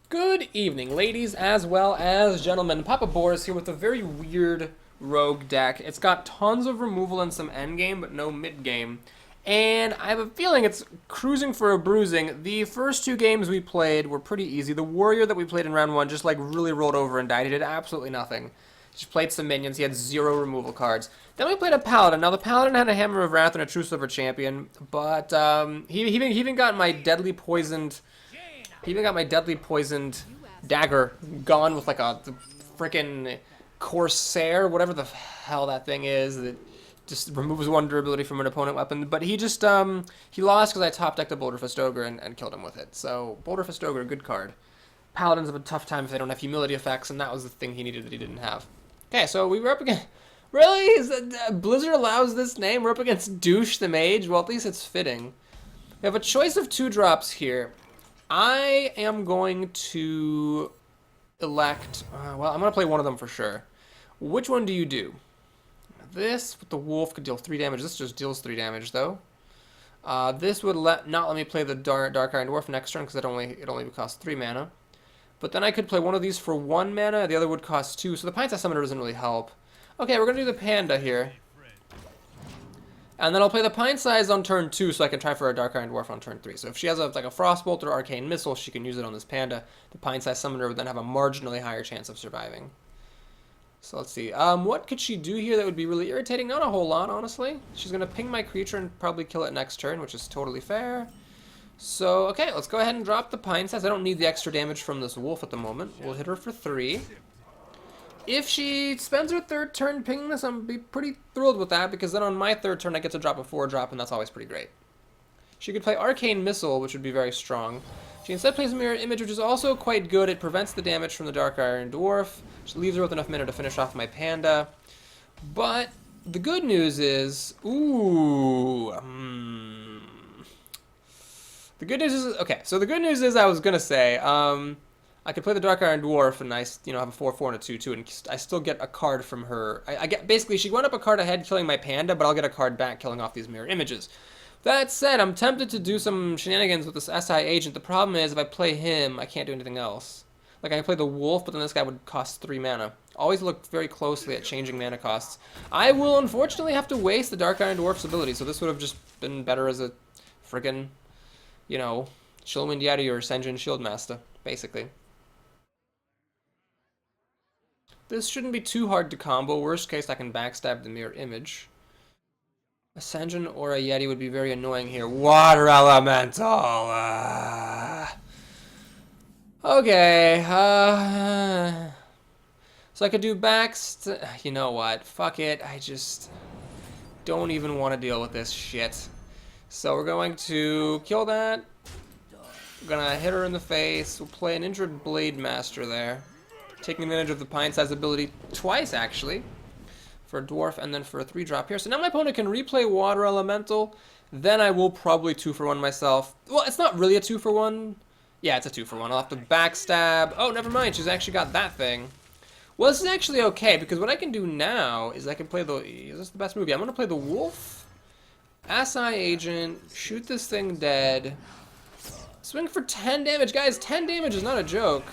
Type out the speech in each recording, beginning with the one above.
Good evening, ladies as well as gentlemen. Papa Boris here with a very weird rogue deck. It's got tons of removal and some endgame, but no mid-game. And I have a feeling it's cruising for a bruising. The first two games we played were pretty easy. The warrior that we played in round one just like really rolled over and died. He did absolutely nothing. Just played some minions. He had zero removal cards. Then we played a paladin. Now the paladin had a Hammer of Wrath and a True Silver Champion, but he even got my deadly poisoned. He even got my deadly poisoned dagger gone with like a freaking corsair, whatever the hell that thing is that just removes one durability from an opponent weapon. But he just he lost because I top decked a Boulder Fist Ogre and killed him with it. So Boulder Fist Ogre, good card. Paladins have a tough time if they don't have humility effects, and that was the thing he needed that he didn't have. Okay, so we were up against. Really? Is that, Blizzard allows this name? We're up against Douche the Mage? Well, at least it's fitting. We have a choice of 2-drops here. I am going to elect... well, I'm going to play one of them for sure. Which one do you do? This with the wolf could deal 3 damage. This just deals 3 damage, though. This would not let me play the Dark Iron Dwarf next turn because it only would cost 3 mana. But then I could play one of these for 1 mana. The other would cost 2, so the Pint-Sized Summoner doesn't really help. Okay, we're going to do the Panda here. And then I'll play the Pint Size on turn 2 so I can try for a Dark Iron Dwarf on turn 3. So if she has like a Frostbolt or Arcane Missile, she can use it on this Panda. The Pint Size Summoner would then have a marginally higher chance of surviving. So let's see. What could she do here that would be really irritating? Not a whole lot, honestly. She's going to ping my creature and probably kill it next turn, which is totally fair. So, okay, let's go ahead and drop the Pint Size. I don't need the extra damage from this wolf at the moment. We'll hit her for 3. If she spends her 3rd turn pinging this, I'm going to be pretty thrilled with that, because then on my 3rd turn I get to drop a 4-drop, and that's always pretty great. She could play Arcane Missile, which would be very strong. She instead plays Mirror Image, which is also quite good. It prevents the damage from the Dark Iron Dwarf. She leaves her with enough mana to finish off my Panda. But the good news is... The good news is... Okay, so the good news is I was going to say... I could play the Dark Iron Dwarf and have a 4/4 and a 2/2, and I still get a card from her. I get basically she went up a card ahead, killing my Panda, but I'll get a card back, killing off these mirror images. That said, I'm tempted to do some shenanigans with this SI agent. The problem is if I play him, I can't do anything else. Like I can play the wolf, but then this guy would cost 3 mana. Always look very closely at changing mana costs. I will unfortunately have to waste the Dark Iron Dwarf's ability, so this would have just been better as a friggin', Chillwind Yeti or Senjin Shieldmaster, basically. This shouldn't be too hard to combo. Worst case, I can backstab the mirror image. A Senjin or a Yeti would be very annoying here. Water Elemental! Okay. So I could do You know what? Fuck it. I just don't even want to deal with this shit. So we're going to kill that. We're going to hit her in the face. We'll play an injured Blade Master there. Taking advantage of the Pint-Sized ability twice, actually. For a Dwarf and then for a 3-drop here. So now my opponent can replay Water Elemental. Then I will probably 2-for-1 myself. Well, it's not really a 2-for-1. Yeah, it's a 2-for-1. I'll have to backstab. Oh, never mind. She's actually got that thing. Well, this is actually okay, because what I can do now is I can play the... Is this the best movie? I'm going to play the Wolf, SI Agent, shoot this thing dead, swing for 10 damage. Guys, 10 damage is not a joke.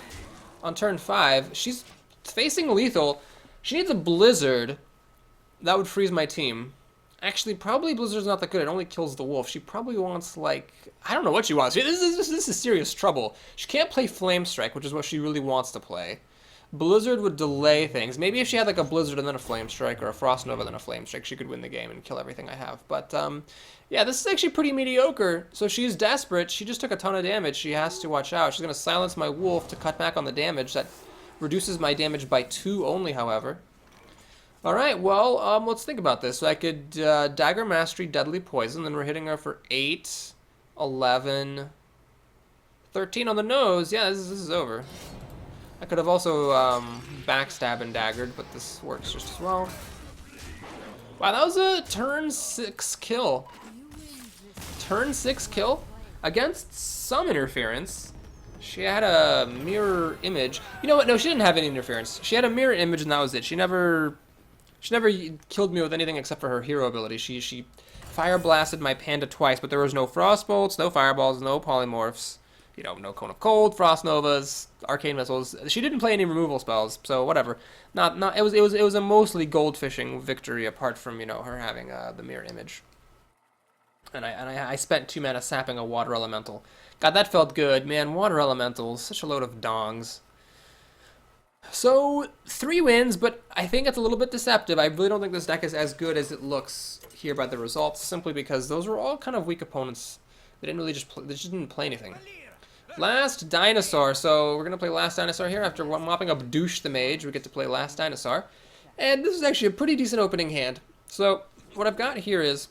On turn 5, she's facing lethal. She needs a Blizzard. That would freeze my team. Actually, probably Blizzard's not that good. It only kills the wolf. She probably wants, like... I don't know what she wants. This is serious trouble. She can't play Flame Strike, which is what she really wants to play. Blizzard would delay things. Maybe if she had, like, a Blizzard and then a Flame Strike, or a Frost Nova then a Flame Strike, she could win the game and kill everything I have. But, yeah, this is actually pretty mediocre. So she's desperate. She just took a ton of damage. She has to watch out. She's going to silence my wolf to cut back on the damage. That reduces my damage by 2 only, however. Alright, well, let's think about this. So I could Dagger Mastery, Deadly Poison, then we're hitting her for 8, 11, 13 on the nose. Yeah, this is over. I could have also backstab and daggered, but this works just as well. Wow, that was a turn 6 kill. Turn 6 kill against some interference. She had a mirror image. You know what? No, she didn't have any interference. She had a mirror image, and that was it. She never killed me with anything except for her hero ability. She fire blasted my Panda twice, but there was no Frostbolts, no Fireballs, no Polymorphs. you know, no Cone of Cold, Frost Novas, Arcane Missiles. She didn't play any removal spells, so whatever. It was a mostly gold fishing victory, apart from, you know, her having the mirror image. And I spent 2 mana sapping a water elemental. God, that felt good, man. Water elementals, such a load of dongs. So 3 wins, but I think it's a little bit deceptive. I really don't think this deck is as good as it looks here by the results, simply because those were all kind of weak opponents. They didn't really they just didn't play anything. Last Dinosaur. So we're going to play Last Dinosaur here. After mopping up Douche the Mage, we get to play Last Dinosaur. And this is actually a pretty decent opening hand. So what I've got here is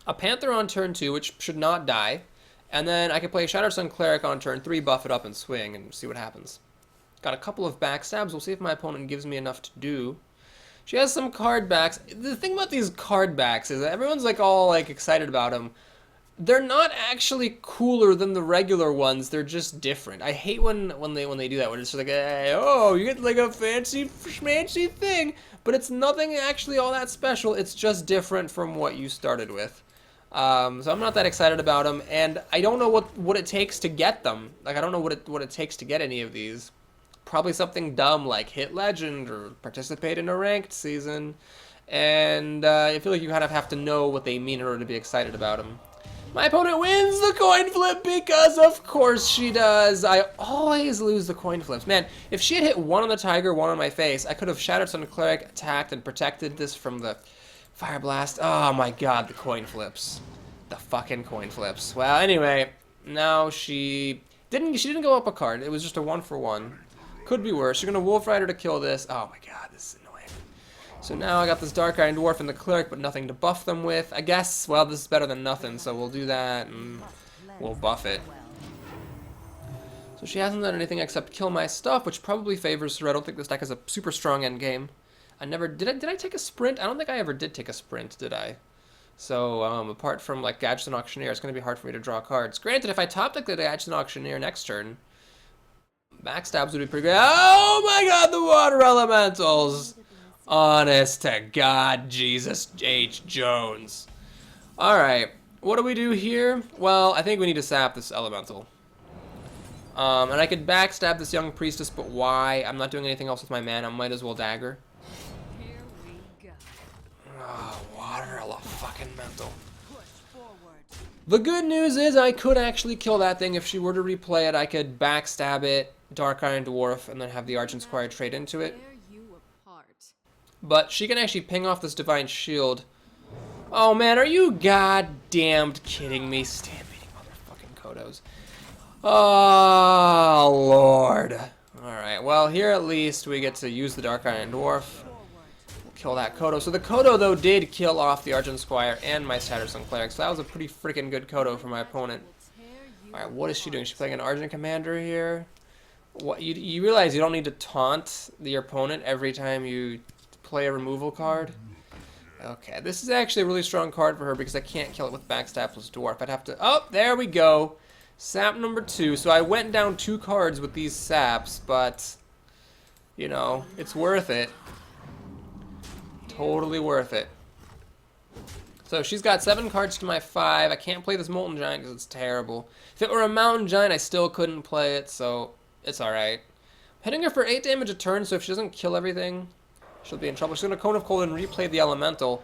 a Panther on turn 2, which should not die. And then I can play Shattered Sun Cleric on turn 3, buff it up and swing and see what happens. Got a couple of backstabs. We'll see if my opponent gives me enough to do. She has some card backs. The thing about these card backs is that everyone's like all like excited about them. They're not actually cooler than the regular ones. They're just different. I hate when they do that. When it's just like, hey, oh, you get like a fancy schmancy thing, but it's nothing actually all that special. It's just different from what you started with. So I'm not that excited about them, and I don't know what it takes to get them. Like I don't know what it takes to get any of these. Probably something dumb like hit legend or participate in a ranked season, and I feel like you kind of have to know what they mean in order to be excited about them. My opponent wins the coin flip because of course she does. I always lose the coin flips. Man, if she had hit 1 on the tiger, 1 on my face, I could have Shattered Sun Cleric, attacked, and protected this from the Fire Blast. Oh my god, the coin flips. The fucking coin flips. Well, anyway, now she didn't go up a card. It was just a 1-for-1. Could be worse. You're gonna Wolf Rider to kill this. Oh my god, this is annoying. So now I got this Dark Iron Dwarf and the Cleric, but nothing to buff them with. I guess, well, this is better than nothing, so we'll do that and we'll buff it. So she hasn't done anything except kill my stuff, which probably favors her. I don't think this deck has a super strong end game. I never did I take a sprint? I don't think I ever did take a sprint, did I? So apart from like Gadget and Auctioneer, it's gonna be hard for me to draw cards. Granted, if I top deck the Gadget and Auctioneer next turn, backstabs would be pretty good. Oh my god, the Water Elementals! Honest to God, Jesus H. Jones. Alright, what do we do here? Well, I think we need to sap this Elemental. And I could backstab this Young Priestess, but why? I'm not doing anything else with my mana. I might as well dagger. Here we go. Oh, Water Elemental. The good news is I could actually kill that thing. If she were to replay it, I could backstab it, Dark Iron Dwarf, and then have the Argent Squire trade into it. But she can actually ping off this Divine Shield. Oh man, are you goddamned kidding me? Stampeding motherfucking Kodos. Oh, Lord. Alright, well, here at least we get to use the Dark Iron Dwarf. We'll kill that Kodo. So the Kodo, though, did kill off the Argent Squire and my Shattered Sun Cleric. So that was a pretty freaking good Kodo for my opponent. Alright, what is she doing? She's playing an Argent Commander here. What you realize you don't need to taunt your opponent every time you play a removal card? Okay, this is actually a really strong card for her because I can't kill it with Backstab plus Dwarf. I'd have to... Oh, there we go. Sap number 2. So I went down 2 cards with these saps, but, you know, it's worth it. Totally worth it. So she's got 7 cards to my 5. I can't play this Molten Giant because it's terrible. If it were a Mountain Giant, I still couldn't play it, so it's alright. Hitting her for 8 damage a turn, so if she doesn't kill everything, she'll be in trouble. She's going to Cone of Cold and replay the Elemental.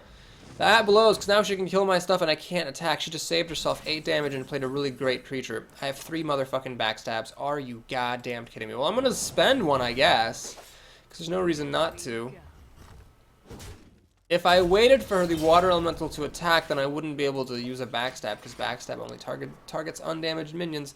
That blows, because now she can kill my stuff and I can't attack. She just saved herself 8 damage and played a really great creature. I have 3 motherfucking backstabs. Are you goddamn kidding me? Well, I'm going to spend one, I guess, because there's no reason not to. If I waited for the Water Elemental to attack, then I wouldn't be able to use a backstab, because backstab only targets undamaged minions.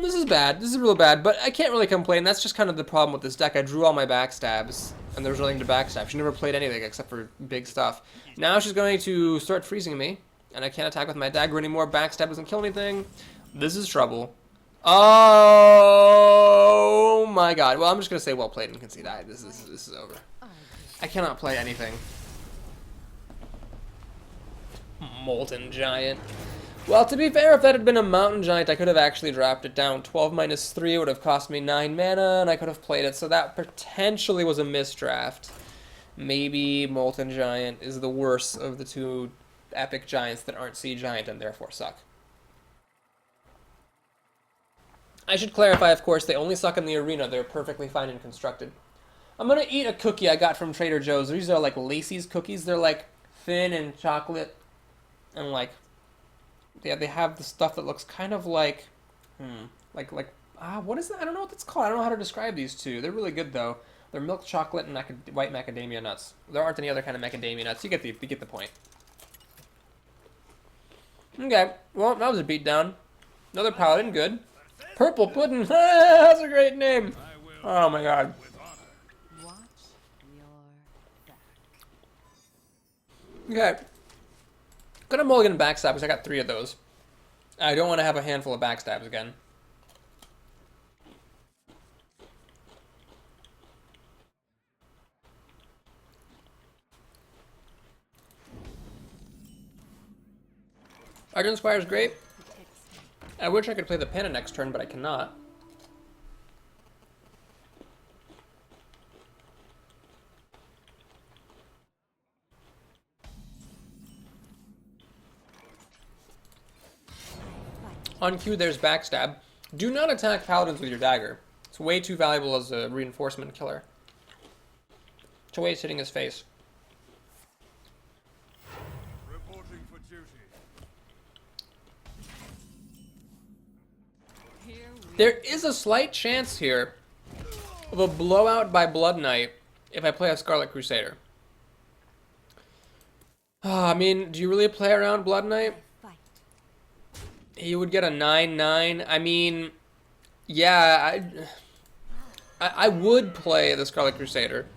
This is bad. This is real bad, but I can't really complain. That's just kind of the problem with this deck. I drew all my backstabs, and there was nothing to backstab. She never played anything except for big stuff. Now she's going to start freezing me, and I can't attack with my dagger anymore. Backstab doesn't kill anything. This is trouble. Oh my god. Well, I'm just going to say well played and concede. This is over. I cannot play anything. Molten Giant. Well, to be fair, if that had been a Mountain Giant, I could have actually dropped it down. 12 minus 3 would have cost me 9 mana, and I could have played it, so that potentially was a misdraft. Maybe Molten Giant is the worst of the 2 epic giants that aren't Sea Giant and therefore suck. I should clarify, of course, they only suck in the arena. They're perfectly fine and constructed. I'm gonna eat a cookie I got from Trader Joe's. These are like Lacey's cookies. They're like thin and chocolate, and like they have the stuff that looks kind of like, what is that? I don't know what that's called. I don't know how to describe these two. They're really good though. They're milk chocolate and white macadamia nuts. There aren't any other kind of macadamia nuts. You get the point. Okay, well that was a beatdown. Another paladin, good. Purple Puddin', that's a great name. Oh my god. Watch your back. Okay. Gonna mulligan backstab because I got 3 of those. I don't want to have a handful of backstabs again. Argent Squire's great. I wish I could play the Panda next turn, but I cannot. On cue, there's backstab. Do not attack paladins with your dagger. It's way too valuable as a reinforcement killer. It's always hitting his face. Reporting for duty. Here we There is a slight chance here of a blowout by Blood Knight if I play a Scarlet Crusader. I mean, do you really play around Blood Knight? fight. He would get a 9/9. I mean, yeah, I would play the Scarlet Crusader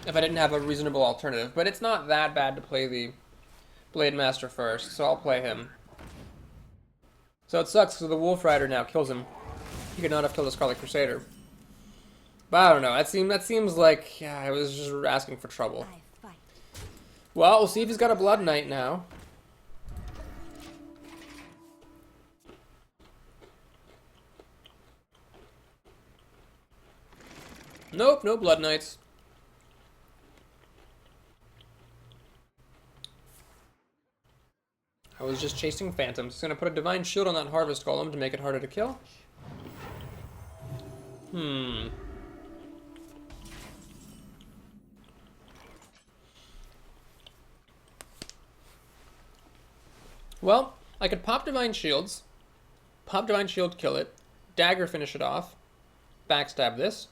if I didn't have a reasonable alternative. But it's not that bad to play the Blade Master first, so I'll play him. So it sucks because the Wolf Rider now kills him. He could not have killed the Scarlet Crusader. But I don't know. That seems like, yeah, I was just asking for trouble. I fight. Well, we'll see if he's got a Blood Knight now. Nope, no Blood Knights. I was just chasing phantoms. He's gonna put a Divine Shield on that Harvest Golem to make it harder to kill. Well, I could pop Divine Shields, pop Divine Shield, kill it, dagger finish it off, backstab this.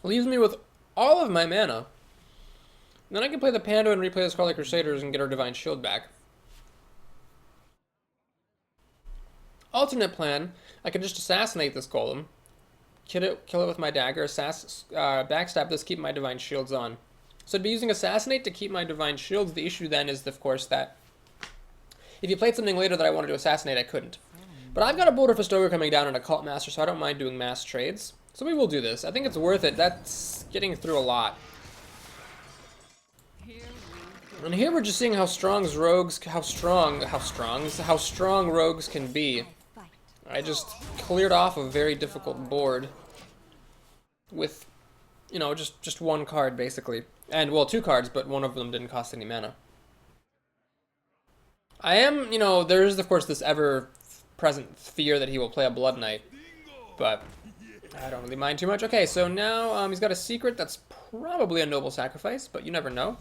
Leaves me with all of my mana. Then I can play the Panda and replay the Scarlet Crusaders and get our Divine Shield back. Alternate plan, I could just assassinate this golem, kill it with my dagger, backstab this, keep my Divine Shields on. So I'd be using Assassinate to keep my Divine Shields. The issue then is, of course, that if you played something later that I wanted to assassinate, I couldn't. But I've got a Boulder Fist Ogre coming down and a Cult Master, so I don't mind doing mass trades. So we will do this. I think it's worth it. That's getting through a lot. Here we go. And here we're just seeing how strong rogues can be. I fight. I just cleared off a very difficult board with, you know, just one card basically. And well, 2 cards, but one of them didn't cost any mana. I am, you know, there is of course this ever-present fear that he will play a Blood Knight, but I don't really mind too much. Okay, so now he's got a secret that's probably a Noble Sacrifice, but you never know.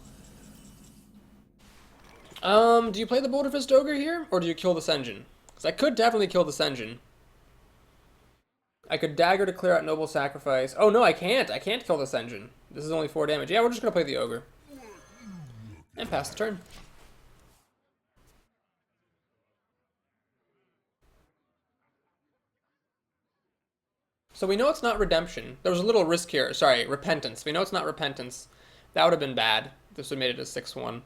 Do you play the Boulder Fist Ogre here, or do you kill this engine? Because I could definitely kill this engine. I could dagger to clear out Noble Sacrifice. Oh no, I can't. I can't kill this engine. This is only 4 damage. Yeah, we're just gonna play the Ogre. And pass the turn. So we know it's not Redemption. There was a little risk here. Sorry, Repentance. We know it's not Repentance. That would have been bad. This would have made it a 6/1.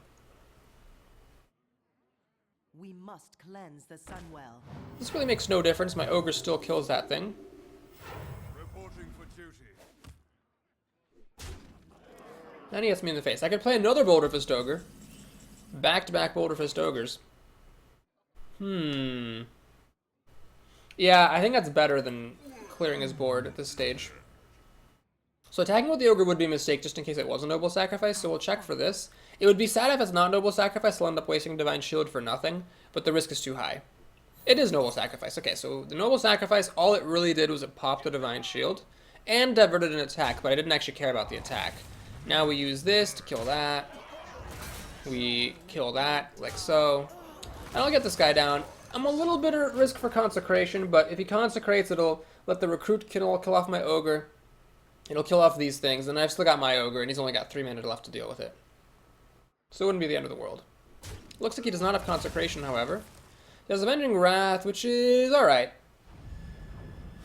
We must cleanse the Sunwell. This really makes no difference. My Ogre still kills that thing. Reporting for duty. And he hits me in the face. I could play another Boulder Fist Ogre. Back-to-back Boulder Fist Ogres. Yeah, I think that's better than clearing his board at this stage. So attacking with the Ogre would be a mistake just in case it was a Noble Sacrifice, so we'll check for this. It would be sad if it's not Noble Sacrifice, I'll end up wasting Divine Shield for nothing, but the risk is too high. It is Noble Sacrifice. Okay, so the Noble Sacrifice, all it really did was it popped the Divine Shield and diverted an attack, but I didn't actually care about the attack. Now we use this to kill that. We kill that, like so. And I'll get this guy down. I'm a little bit at risk for Consecration, but if he Consecrates, it'll let the Recruit kill off my Ogre. It'll kill off these things, and I've still got my Ogre, and he's only got 3 mana left to deal with it. So it wouldn't be the end of the world. Looks like he does not have Consecration, however. He has Avenging Wrath, which is alright.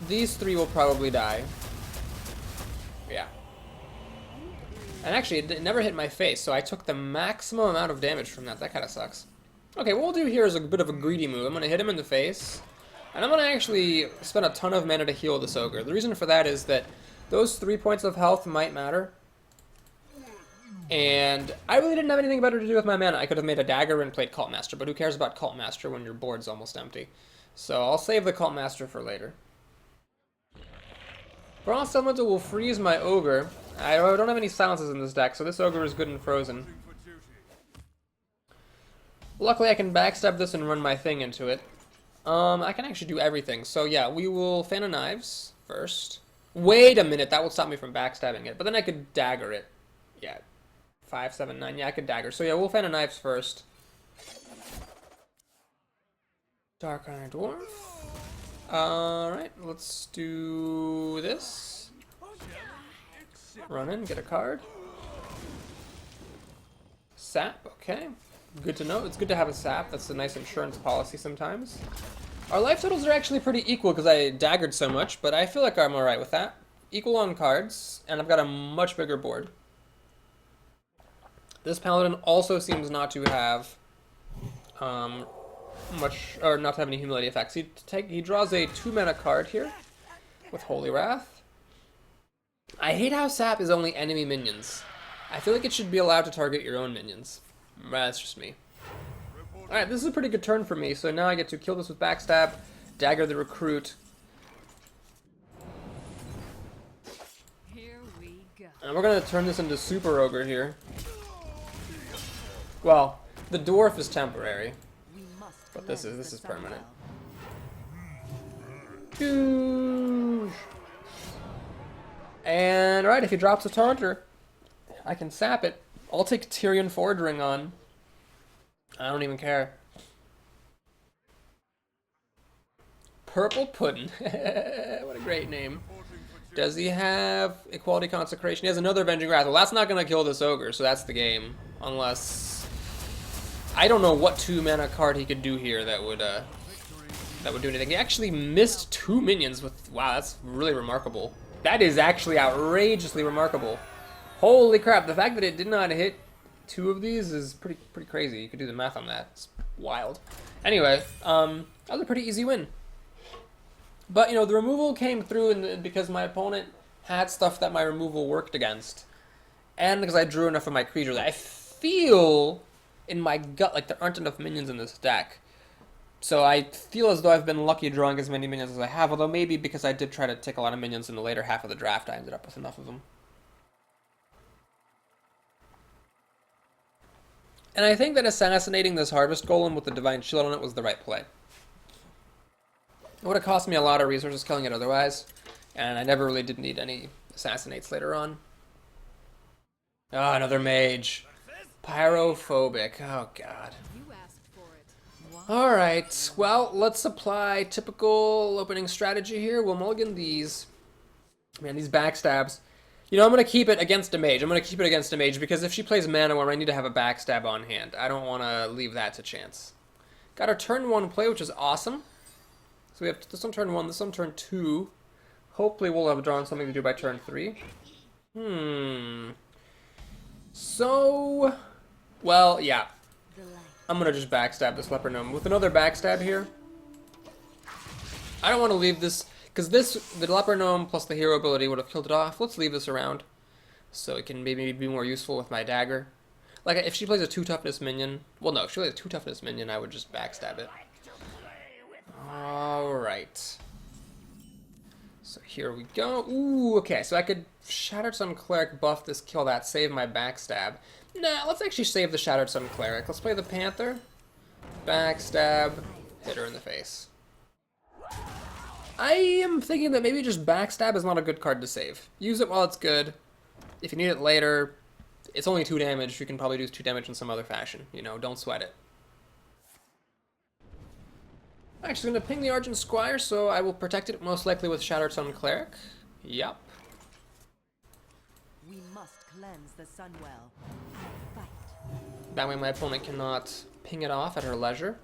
These 3 will probably die. Yeah. And actually, it never hit my face, so I took the maximum amount of damage from that. That kind of sucks. Okay, what we'll do here is a bit of a greedy move. I'm going to hit him in the face, and I'm going to actually spend a ton of mana to heal this Ogre. The reason for that is that those 3 points of health might matter. And I really didn't have anything better to do with my mana. I could have made a dagger and played Cult Master, but who cares about Cult Master when your board's almost empty? So I'll save the Cult Master for later. Frost Elemental will freeze my Ogre. I don't have any silences in this deck, so this Ogre is good and frozen. Luckily I can backstab this and run my thing into it. I can actually do everything. So yeah, we will Fan of Knives first. Wait a minute, that will stop me from backstabbing it, but then I could dagger it. Yeah. 5, 7, 9. Yeah, I could dagger. So yeah, we'll Fan of Knives first. Dark Iron Dwarf. Alright, let's do this. Run in, get a card. Sap, okay. Good to know. It's good to have a sap. That's a nice insurance policy sometimes. Our life totals are actually pretty equal because I daggered so much, but I feel like I'm alright with that. Equal on cards, and I've got a much bigger board. This Paladin also seems not to have not to have any humility effects. He draws a 2 mana card here with Holy Wrath. I hate how sap is only enemy minions. I feel like it should be allowed to target your own minions. That's just me. Alright, this is a pretty good turn for me, so now I get to kill this with backstab, dagger the Recruit. Here we go. And we're gonna turn this into Super Ogre here. Well, the dwarf is temporary, We must but this cleanse is the permanent. Sunwell. Goosh. And right, if he drops a taunter, I can sap it. I'll take Tyrion Forging on. I don't even care. Purple Puddin'. What a great name. Does he have Equality Consecration? He has another Avenging Wrath. Well, that's not going to kill this Ogre, so that's the game. Unless... I don't know what 2 mana card he could do here that would do anything. He actually missed 2 minions with... Wow, that's really remarkable. That is actually outrageously remarkable. Holy crap, the fact that it did not hit 2 of these is pretty crazy. You could do the math on that. It's wild. Anyway, that was a pretty easy win. But, you know, the removal came through because my opponent had stuff that my removal worked against. And because I drew enough of my creatures. I feel in my gut like there aren't enough minions in this deck. So I feel as though I've been lucky drawing as many minions as I have, although maybe because I did try to take a lot of minions in the later half of the draft, I ended up with enough of them. And I think that assassinating this Harvest Golem with the Divine Shield on it was the right play. It would have cost me a lot of resources killing it otherwise, and I never really did need any assassinates later on. Ah, another mage. Pyrophobic. Oh, God. You asked for it. Why? Alright, well, let's apply typical opening strategy here. We'll mulligan these. Man, these backstabs. You know, I'm going to keep it against a mage. I'm going to keep it against a mage because if she plays Mana Worm, I need to have a backstab on hand. I don't want to leave that to chance. Got our turn 1 play, which is awesome. So we have this on turn 1, this on turn 2. Hopefully we'll have drawn something to do by turn 3. So, well, yeah. The light. I'm going to just backstab this Leper Gnome. With another backstab here, I don't want to leave this, because the Leper Gnome plus the hero ability would have killed it off. Let's leave this around, so it can maybe be more useful with my dagger. Like, if she plays a 2 toughness minion, well, no, if she plays a 2 toughness minion, I would just backstab it. Alright. So here we go. Ooh, okay, so I could Shattered Sun Cleric, buff this, kill that, save my backstab. Nah, let's actually save the Shattered Sun Cleric. Let's play the Panther. Backstab. Hit her in the face. I am thinking that maybe just Backstab is not a good card to save. Use it while it's good. If you need it later, it's only 2 damage. You can probably do 2 damage in some other fashion. You know, don't sweat it. I'm actually going to ping the Argent Squire, so I will protect it most likely with Shattered Sun Cleric. Yup. We must cleanse the Sunwell and fight. That way my opponent cannot ping it off at her leisure.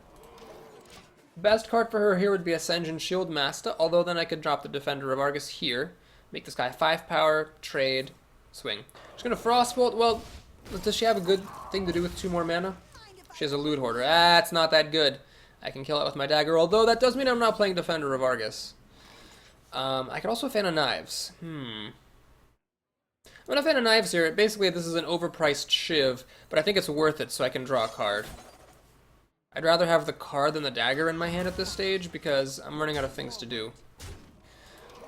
Best card for her here would be Ascension Shield Master, although then I could drop the Defender of Argus here. Make this guy 5 power, trade, swing. She's going to Frostbolt. Well, does she have a good thing to do with 2 more mana? She has a Loot Hoarder. That's not that good. I can kill it with my dagger, although that does mean I'm not playing Defender of Argus. I could also Fan of Knives. I'm going to Fan of Knives here. Basically, this is an overpriced Shiv, but I think it's worth it so I can draw a card. I'd rather have the card than the dagger in my hand at this stage because I'm running out of things to do.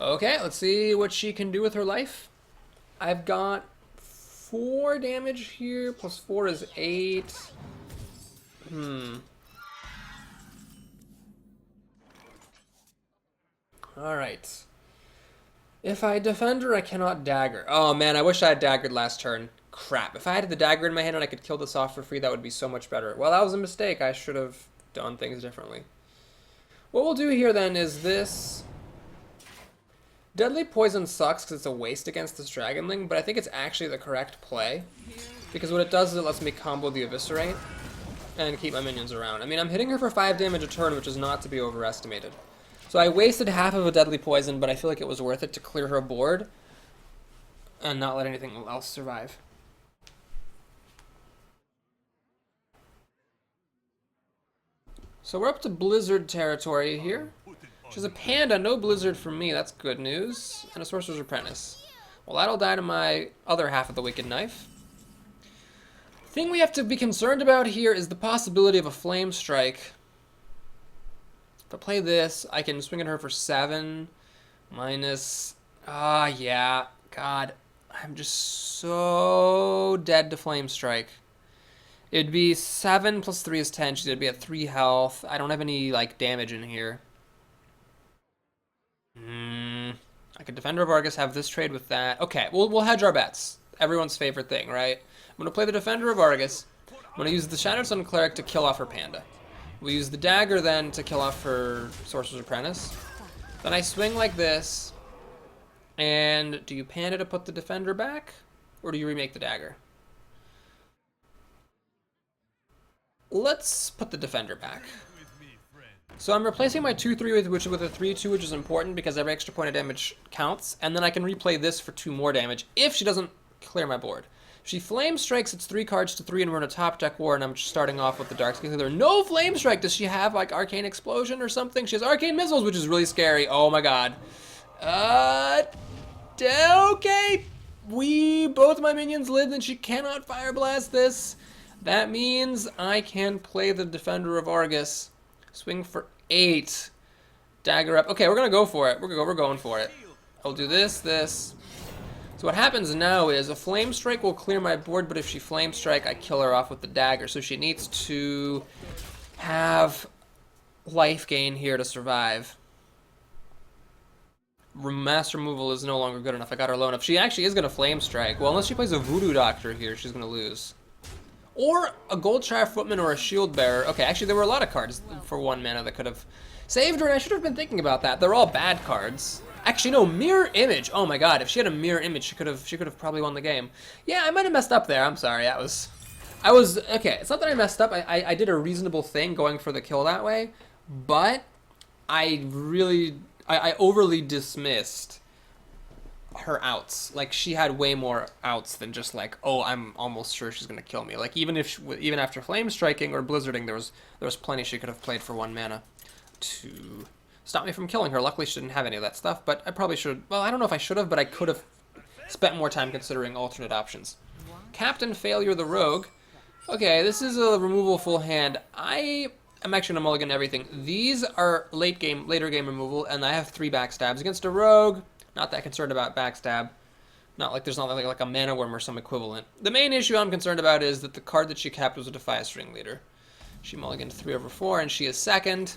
Okay, let's see what she can do with her life. I've got 4 damage here, plus 4 is 8. Alright. If I defend her, I cannot dagger. Oh man, I wish I had daggered last turn. Crap. If I had the dagger in my hand and I could kill this off for free, that would be so much better. Well, that was a mistake. I should have done things differently. What we'll do here then is this. Deadly Poison sucks because it's a waste against this Dragonling, but I think it's actually the correct play. Because what it does is it lets me combo the Eviscerate and keep my minions around. I mean, I'm hitting her for 5 damage a turn, which is not to be overestimated. So I wasted half of a Deadly Poison, but I feel like it was worth it to clear her board and not let anything else survive. So we're up to Blizzard territory here. She's a Panda, no Blizzard for me, that's good news. And a Sorcerer's Apprentice. Well, that'll die to my other half of the Wicked Knife. The thing we have to be concerned about here is the possibility of a Flame Strike. If I play this, I can swing at her for 7 minus... yeah. God, I'm just so dead to Flame Strike. It'd be 7 plus 3 is 10. She'd be at 3 health. I don't have any, like, damage in here. I could Defender of Argus, have this trade with that. Okay, we'll hedge our bets. Everyone's favorite thing, right? I'm going to play the Defender of Argus. I'm going to use the Shattered Sun Cleric to kill off her Panda. We'll use the dagger then to kill off her Sorcerer's Apprentice. Then I swing like this. And do you Panda to put the Defender back? Or do you remake the dagger? Let's put the Defender back. So I'm replacing my 2-3 with a 3-2, which is important because every extra point of damage counts. And then I can replay this for 2 more damage if she doesn't clear my board. She Flame Strikes, it's 3 cards to 3, and we're in a top deck war, and I'm just starting off with the Darkscape Healer. No Flame Strike! Does she have, like, Arcane Explosion or something? She has Arcane Missiles, which is really scary. Oh my god. Okay. Both my minions lived, and she cannot Fire Blast this. That means I can play the Defender of Argus. Swing for 8. Dagger up. Okay, we're gonna go for it. We're going for it. I'll do this. So what happens now is a Flame Strike will clear my board, but if she Flame Strike, I kill her off with the dagger. So she needs to have life gain here to survive. Mass removal is no longer good enough. I got her low enough. She actually is going to Flame Strike. Well, unless she plays a Voodoo Doctor here, she's going to lose. Or a Goldshire Footman or a Shield Bearer. Okay, actually there were a lot of cards for 1 mana that could have saved her, and I should have been thinking about that. They're all bad cards. Actually, no, Mirror Image. Oh my god, if she had a Mirror Image, she could have probably won the game. Yeah, I might have messed up there. I'm sorry. I was okay. It's not that I messed up. I did a reasonable thing going for the kill that way, but I overly dismissed her outs. Like, she had way more outs than just like, oh, I'm almost sure she's gonna kill me. Like, even after Flame Striking or Blizzarding, there was plenty she could have played for 1 mana to stop me from killing her. Luckily, she didn't have any of that stuff, but I probably should. Well, I don't know if I should have, but I could have spent more time considering alternate options. Captain Failure the Rogue. Okay, this is a removal full hand. I'm actually gonna mulligan everything. These are later game removal, and I have 3 backstabs against a rogue. Not that concerned about backstab. There's not like a mana worm or some equivalent. The main issue I'm concerned about is that the card that she capped was a Defias Ringleader. She mulliganed 3/4, and she is second.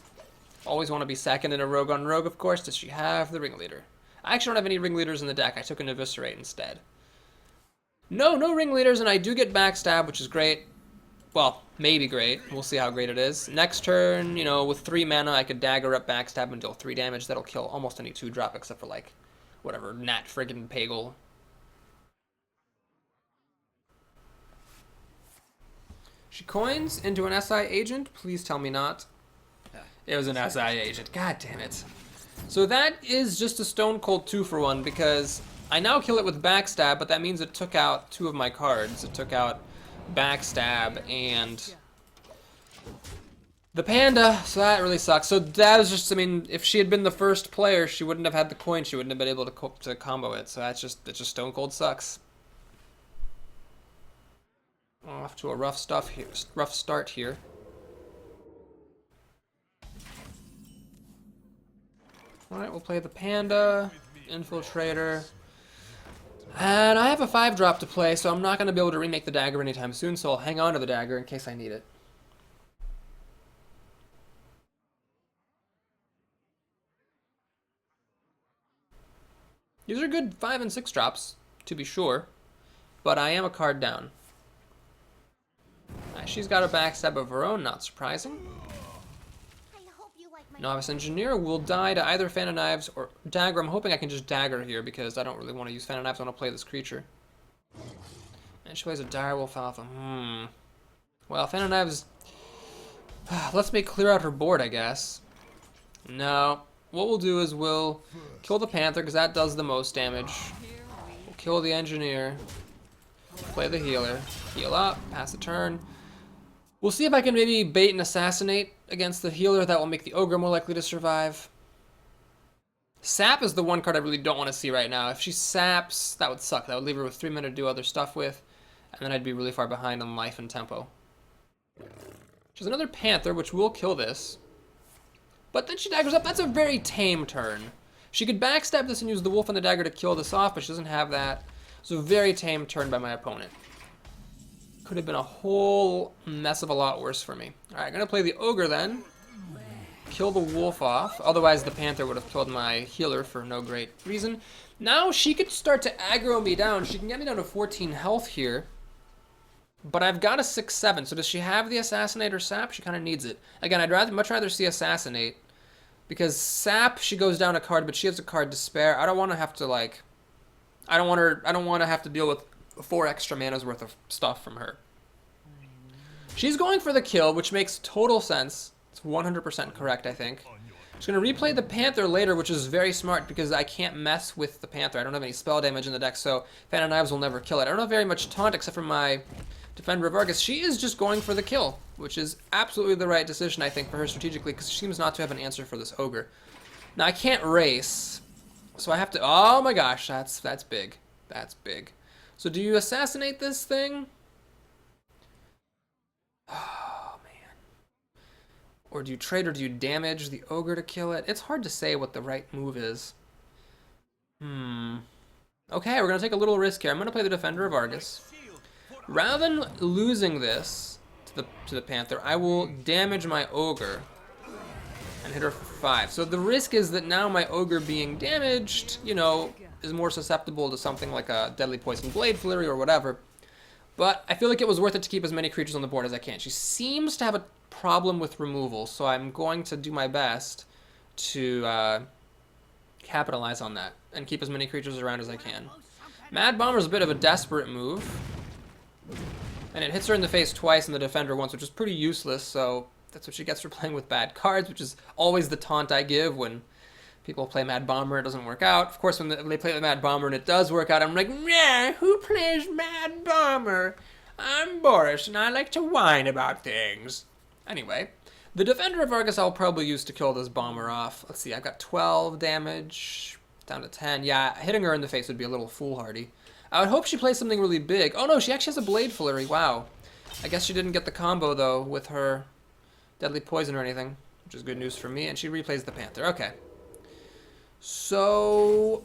Always want to be second in a rogue on rogue, of course. Does she have the ringleader? I actually don't have any ringleaders in the deck. I took an eviscerate instead. No ringleaders, and I do get backstab, which is great. Well, maybe great. We'll see how great it is. Next turn, you know, with 3 mana, I could dagger up, backstab, and deal 3 damage. That'll kill almost any 2-drop, except for, like, whatever, Nat friggin' Pagel. She coins into an SI agent. Please tell me not. It was an SI agent. God damn it. So that is just a stone cold 2-for-1 because I now kill it with backstab, but that means it took out 2 of my cards. It took out backstab and the panda, so that really sucks. So that was just, I mean, if she had been the first player, she wouldn't have had the coin. She wouldn't have been able to combo it. So it just stone cold sucks. Off to a rough start here. Alright, we'll play the Panda, Infiltrator. And I have a 5-drop to play, so I'm not going to be able to remake the dagger anytime soon, so I'll hang on to the dagger in case I need it. These are good 5 and 6 drops, to be sure, but I am a card down. She's got a backstab of her own, not surprising. Novice Engineer will die to either Fan of Knives or Dagger. I'm hoping I can just Dagger here because I don't really want to use Fan of Knives. I want to play this creature. And she plays a Direwolf Alpha. Well, Fan of Knives lets me clear out her board, I guess. No. What we'll do is we'll kill the Panther because that does the most damage. We'll kill the Engineer. Play the Healer. Heal up. Pass the turn. We'll see if I can maybe bait and assassinate against the Healer. That will make the Ogre more likely to survive. Sap is the one card I really don't want to see right now. If she saps, that would suck. That would leave her with 3 mana to do other stuff with. And then I'd be really far behind on life and tempo. She's another Panther, which will kill this. But then she daggers up. That's a very tame turn. She could backstab this and use the Wolf and the Dagger to kill this off, but she doesn't have that. So a very tame turn by my opponent. Could have been a whole mess of a lot worse for me. Alright, I'm going to play the Ogre then. Kill the Wolf off. Otherwise, the Panther would have killed my Healer for no great reason. Now she could start to aggro me down. She can get me down to 14 health here. But I've got a 6-7. So does she have the Assassinate or Sap? She kind of needs it. Again, I'd much rather see Assassinate. Because Sap, she goes down a card, but she has a card to spare. I don't want to have to, like... I don't want to have to deal with 4 extra mana's worth of stuff from her. She's going for the kill, which makes total sense. It's 100% correct, I think. She's going to replay the Panther later, which is very smart because I can't mess with the Panther. I don't have any spell damage in the deck, so Fan of Knives will never kill it. I don't have very much taunt except for my Defender of Argus. She is just going for the kill, which is absolutely the right decision, I think, for her strategically because she seems not to have an answer for this Ogre. Now, I can't race, so I have to... Oh my gosh, that's big. That's big. So do you assassinate this thing? Oh, man. Or do you trade or do you damage the Ogre to kill it? It's hard to say what the right move is. Okay, we're going to take a little risk here. I'm going to play the Defender of Argus. Rather than losing this to the Panther, I will damage my Ogre and hit her for 5. So the risk is that now my Ogre being damaged, you know, is more susceptible to something like a Deadly Poison Blade Flurry or whatever. But I feel like it was worth it to keep as many creatures on the board as I can. She seems to have a problem with removal, so I'm going to do my best to capitalize on that and keep as many creatures around as I can. Mad Bomber's a bit of a desperate move. And it hits her in the face twice and the Defender once, which is pretty useless, so that's what she gets for playing with bad cards, which is always the taunt I give when people play Mad Bomber, it doesn't work out. Of course, when they play the Mad Bomber and it does work out, I'm like, yeah, who plays Mad Bomber? I'm Boris, and I like to whine about things. Anyway, the Defender of Argus I'll probably use to kill this Bomber off. Let's see, I've got 12 damage, down to 10. Yeah, hitting her in the face would be a little foolhardy. I would hope she plays something really big. Oh no, she actually has a Blade Flurry, wow. I guess she didn't get the combo, though, with her Deadly Poison or anything, which is good news for me, and she replays the Panther. Okay. So,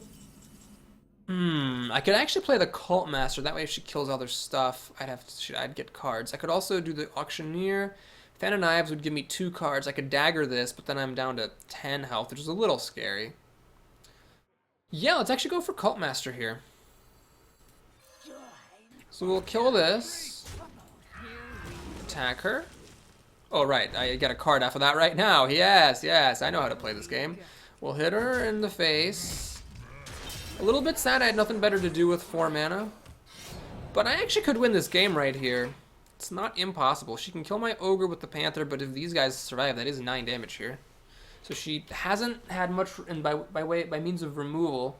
I could actually play the Cult Master. That way, if she kills other stuff, I'd get cards. I could also do the Auctioneer, Fan of Knives would give me 2 cards. I could dagger this, but then I'm down to 10 health, which is a little scary. Yeah, let's actually go for Cult Master here. So we'll kill this. Attack her. Oh, right. I get a card off of that right now. Yes, yes. I know how to play this game. We'll hit her in the face. A little bit sad I had nothing better to do with 4 mana. But I actually could win this game right here. It's not impossible. She can kill my Ogre with the Panther, but if these guys survive, that is 9 damage here. So she hasn't had much by means of removal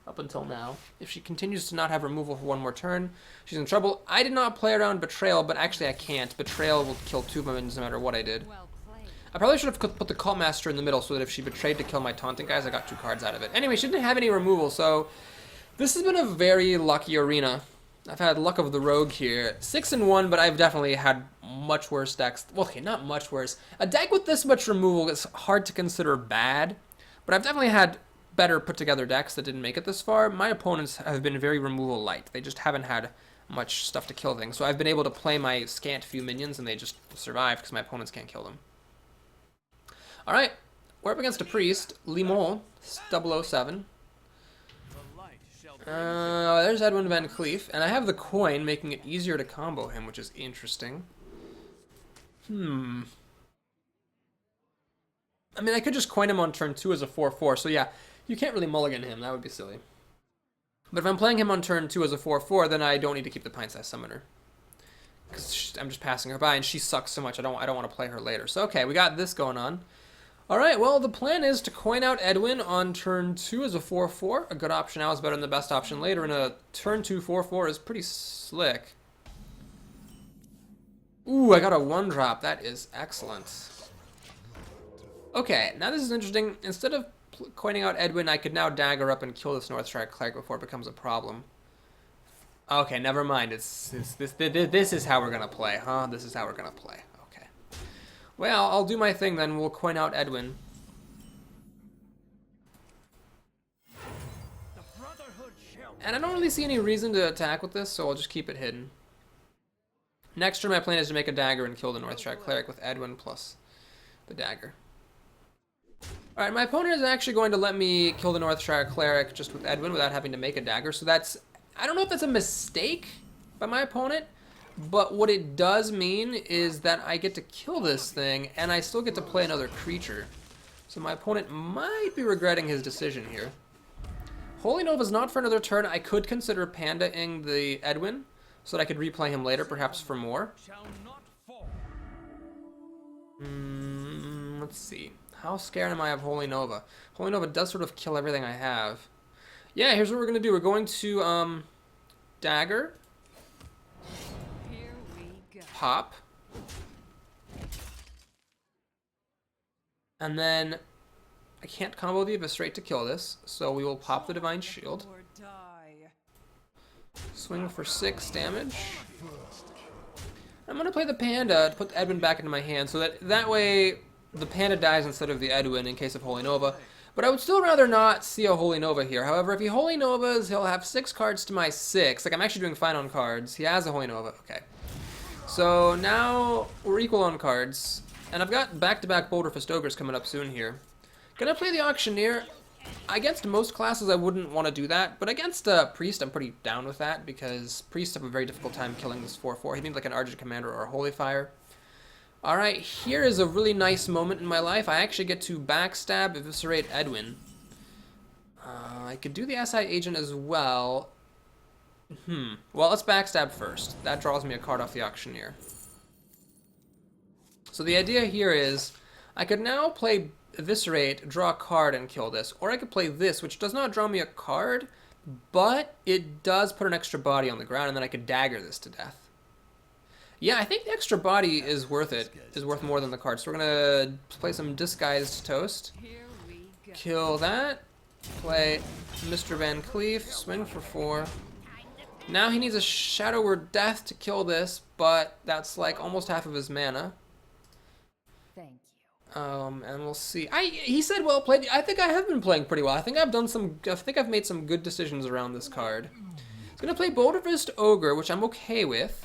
up until now. If she continues to not have removal for 1 more turn, she's in trouble. I did not play around Betrayal, but actually I can't. Betrayal will kill 2 of them no matter what I did. Well played. I probably should have put the Cult Master in the middle so that if she betrayed to kill my taunting guys, I got 2 cards out of it. Anyway, she didn't have any removal, so this has been a very lucky arena. I've had luck of the rogue here. 6-1, but I've definitely had much worse decks. Well, okay, not much worse. A deck with this much removal is hard to consider bad, but I've definitely had better put together decks that didn't make it this far. My opponents have been very removal light. They just haven't had much stuff to kill things. So I've been able to play my scant few minions and they just survive because my opponents can't kill them. Alright, we're up against a priest, Limon, 007. There's Edwin Van Cleef, and I have the coin, making it easier to combo him, which is interesting. I mean, I could just coin him on turn 2 as a 4/4, so yeah, you can't really mulligan him, that would be silly. But if I'm playing him on turn 2 as a 4/4, then I don't need to keep the Pint-Sized Summoner. Because I'm just passing her by, and she sucks so much, I don't want to play her later. So okay, we got this going on. Alright, well, the plan is to coin out Edwin on turn 2 as a 4/4. A good option now is better than the best option later, and a turn 2 4/4 is pretty slick. Ooh, I got a 1-drop. That is excellent. Okay, now this is interesting. Instead of coining out Edwin, I could now dagger up and kill this Northshire Cleric before it becomes a problem. Okay, never mind. This is how we're going to play, huh? This is how we're going to play. Well, I'll do my thing then. We'll coin out Edwin. And I don't really see any reason to attack with this, so I'll just keep it hidden. Next turn, my plan is to make a dagger and kill the Northshire Cleric with Edwin plus the dagger. Alright, my opponent is actually going to let me kill the Northshire Cleric just with Edwin without having to make a dagger, so that's... I don't know if that's a mistake by my opponent, but what it does mean is that I get to kill this thing, and I still get to play another creature. So my opponent might be regretting his decision here. Holy Nova's not for another turn. I could consider Panda-ing the Edwin, so that I could replay him later, perhaps for more. Let's see. How scared am I of Holy Nova? Holy Nova does sort of kill everything I have. Yeah, here's what we're going to do. We're going to dagger. Pop. And then I can't combo the Eviscerate to kill this, so we will pop the Divine Shield. Swing for 6 damage. I'm going to play the Panda to put Edwin back into my hand, so that way the Panda dies instead of the Edwin in case of Holy Nova. But I would still rather not see a Holy Nova here. However, if he Holy Novas, he'll have 6 cards to my 6. Like, I'm actually doing fine on cards. He has a Holy Nova. Okay. So now we're equal on cards, and I've got back-to-back Boulder Fist Ogres coming up soon here. Gonna play the Auctioneer. Against most classes I wouldn't want to do that, but against Priest I'm pretty down with that, because Priests have a very difficult time killing this 4/4. He needs like an Argent Commander or a Holy Fire. Alright, here is a really nice moment in my life. I actually get to backstab, Eviscerate Edwin. I could do the SI Agent as well. Well, let's backstab first. That draws me a card off the Auctioneer. So the idea here is, I could now play Eviscerate, draw a card, and kill this. Or I could play this, which does not draw me a card, but it does put an extra body on the ground, and then I could dagger this to death. Yeah, I think the extra body is worth it. Is worth more than the card. So we're going to play some Disguised Toast. Kill that. Play Mr. Van Cleef. Swing for 4. Now he needs a Shadow Word Death to kill this, but that's like almost half of his mana. Thank you. And we'll see. He said well played. I think I have been playing pretty well. I think I've made some good decisions around this card. He's gonna play Boulder Fist Ogre, which I'm okay with,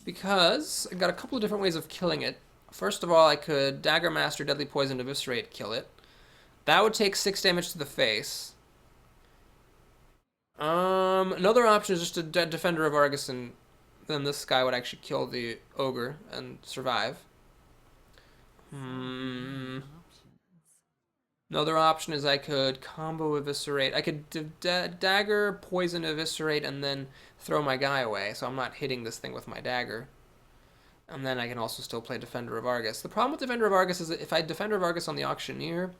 because I got a couple of different ways of killing it. First of all, I could Dagger Master, Deadly Poison, Eviscerate, kill it. That would take 6 damage to the face. Another option is just a Defender of Argus, and then this guy would actually kill the ogre and survive. Another option is I could combo Eviscerate. I could Dagger, Poison, Eviscerate, and then throw my guy away, so I'm not hitting this thing with my dagger. And then I can also still play Defender of Argus. The problem with Defender of Argus is that if I Defender of Argus on the Auctioneer,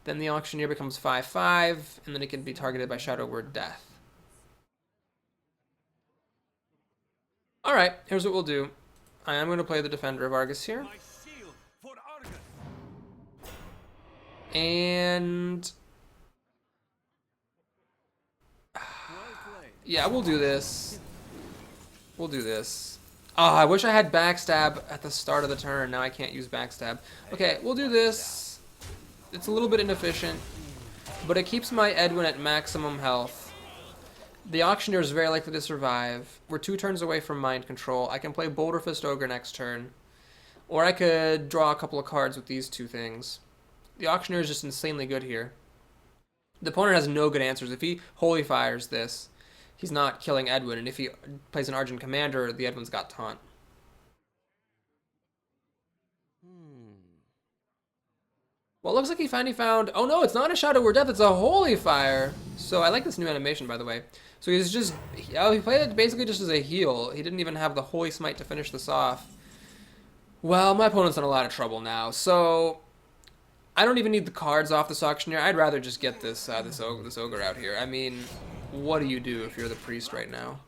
then the Auctioneer becomes 5/5, and then it can be targeted by Shadow Word Death. Alright, here's what we'll do. I am going to play the Defender of Argus here. My shield for Argus. And Well played. yeah, we'll do this. We'll do this. Oh, I wish I had backstab at the start of the turn. Now I can't use backstab. Okay, we'll do this. It's a little bit inefficient, but it keeps my Edwin at maximum health. The Auctioneer is very likely to survive. We're 2 turns away from Mind Control. I can play Boulder Fist Ogre next turn, or I could draw a couple of cards with these 2 things. The Auctioneer is just insanely good here. The opponent has no good answers. If he Holy Fires this, he's not killing Edwin, and if he plays an Argent Commander, the Edwin's got Taunt. Well, it looks like he finally found... Oh no, it's not a Shadow Word Death, it's a Holy Fire! So I like this new animation, by the way. So he's just... Oh, he played it basically just as a heal. He didn't even have the Holy Smite to finish this off. Well, my opponent's in a lot of trouble now, so... I don't even need the cards off this Auctioneer. I'd rather just get this this ogre out here. I mean, what do you do if you're the priest right now?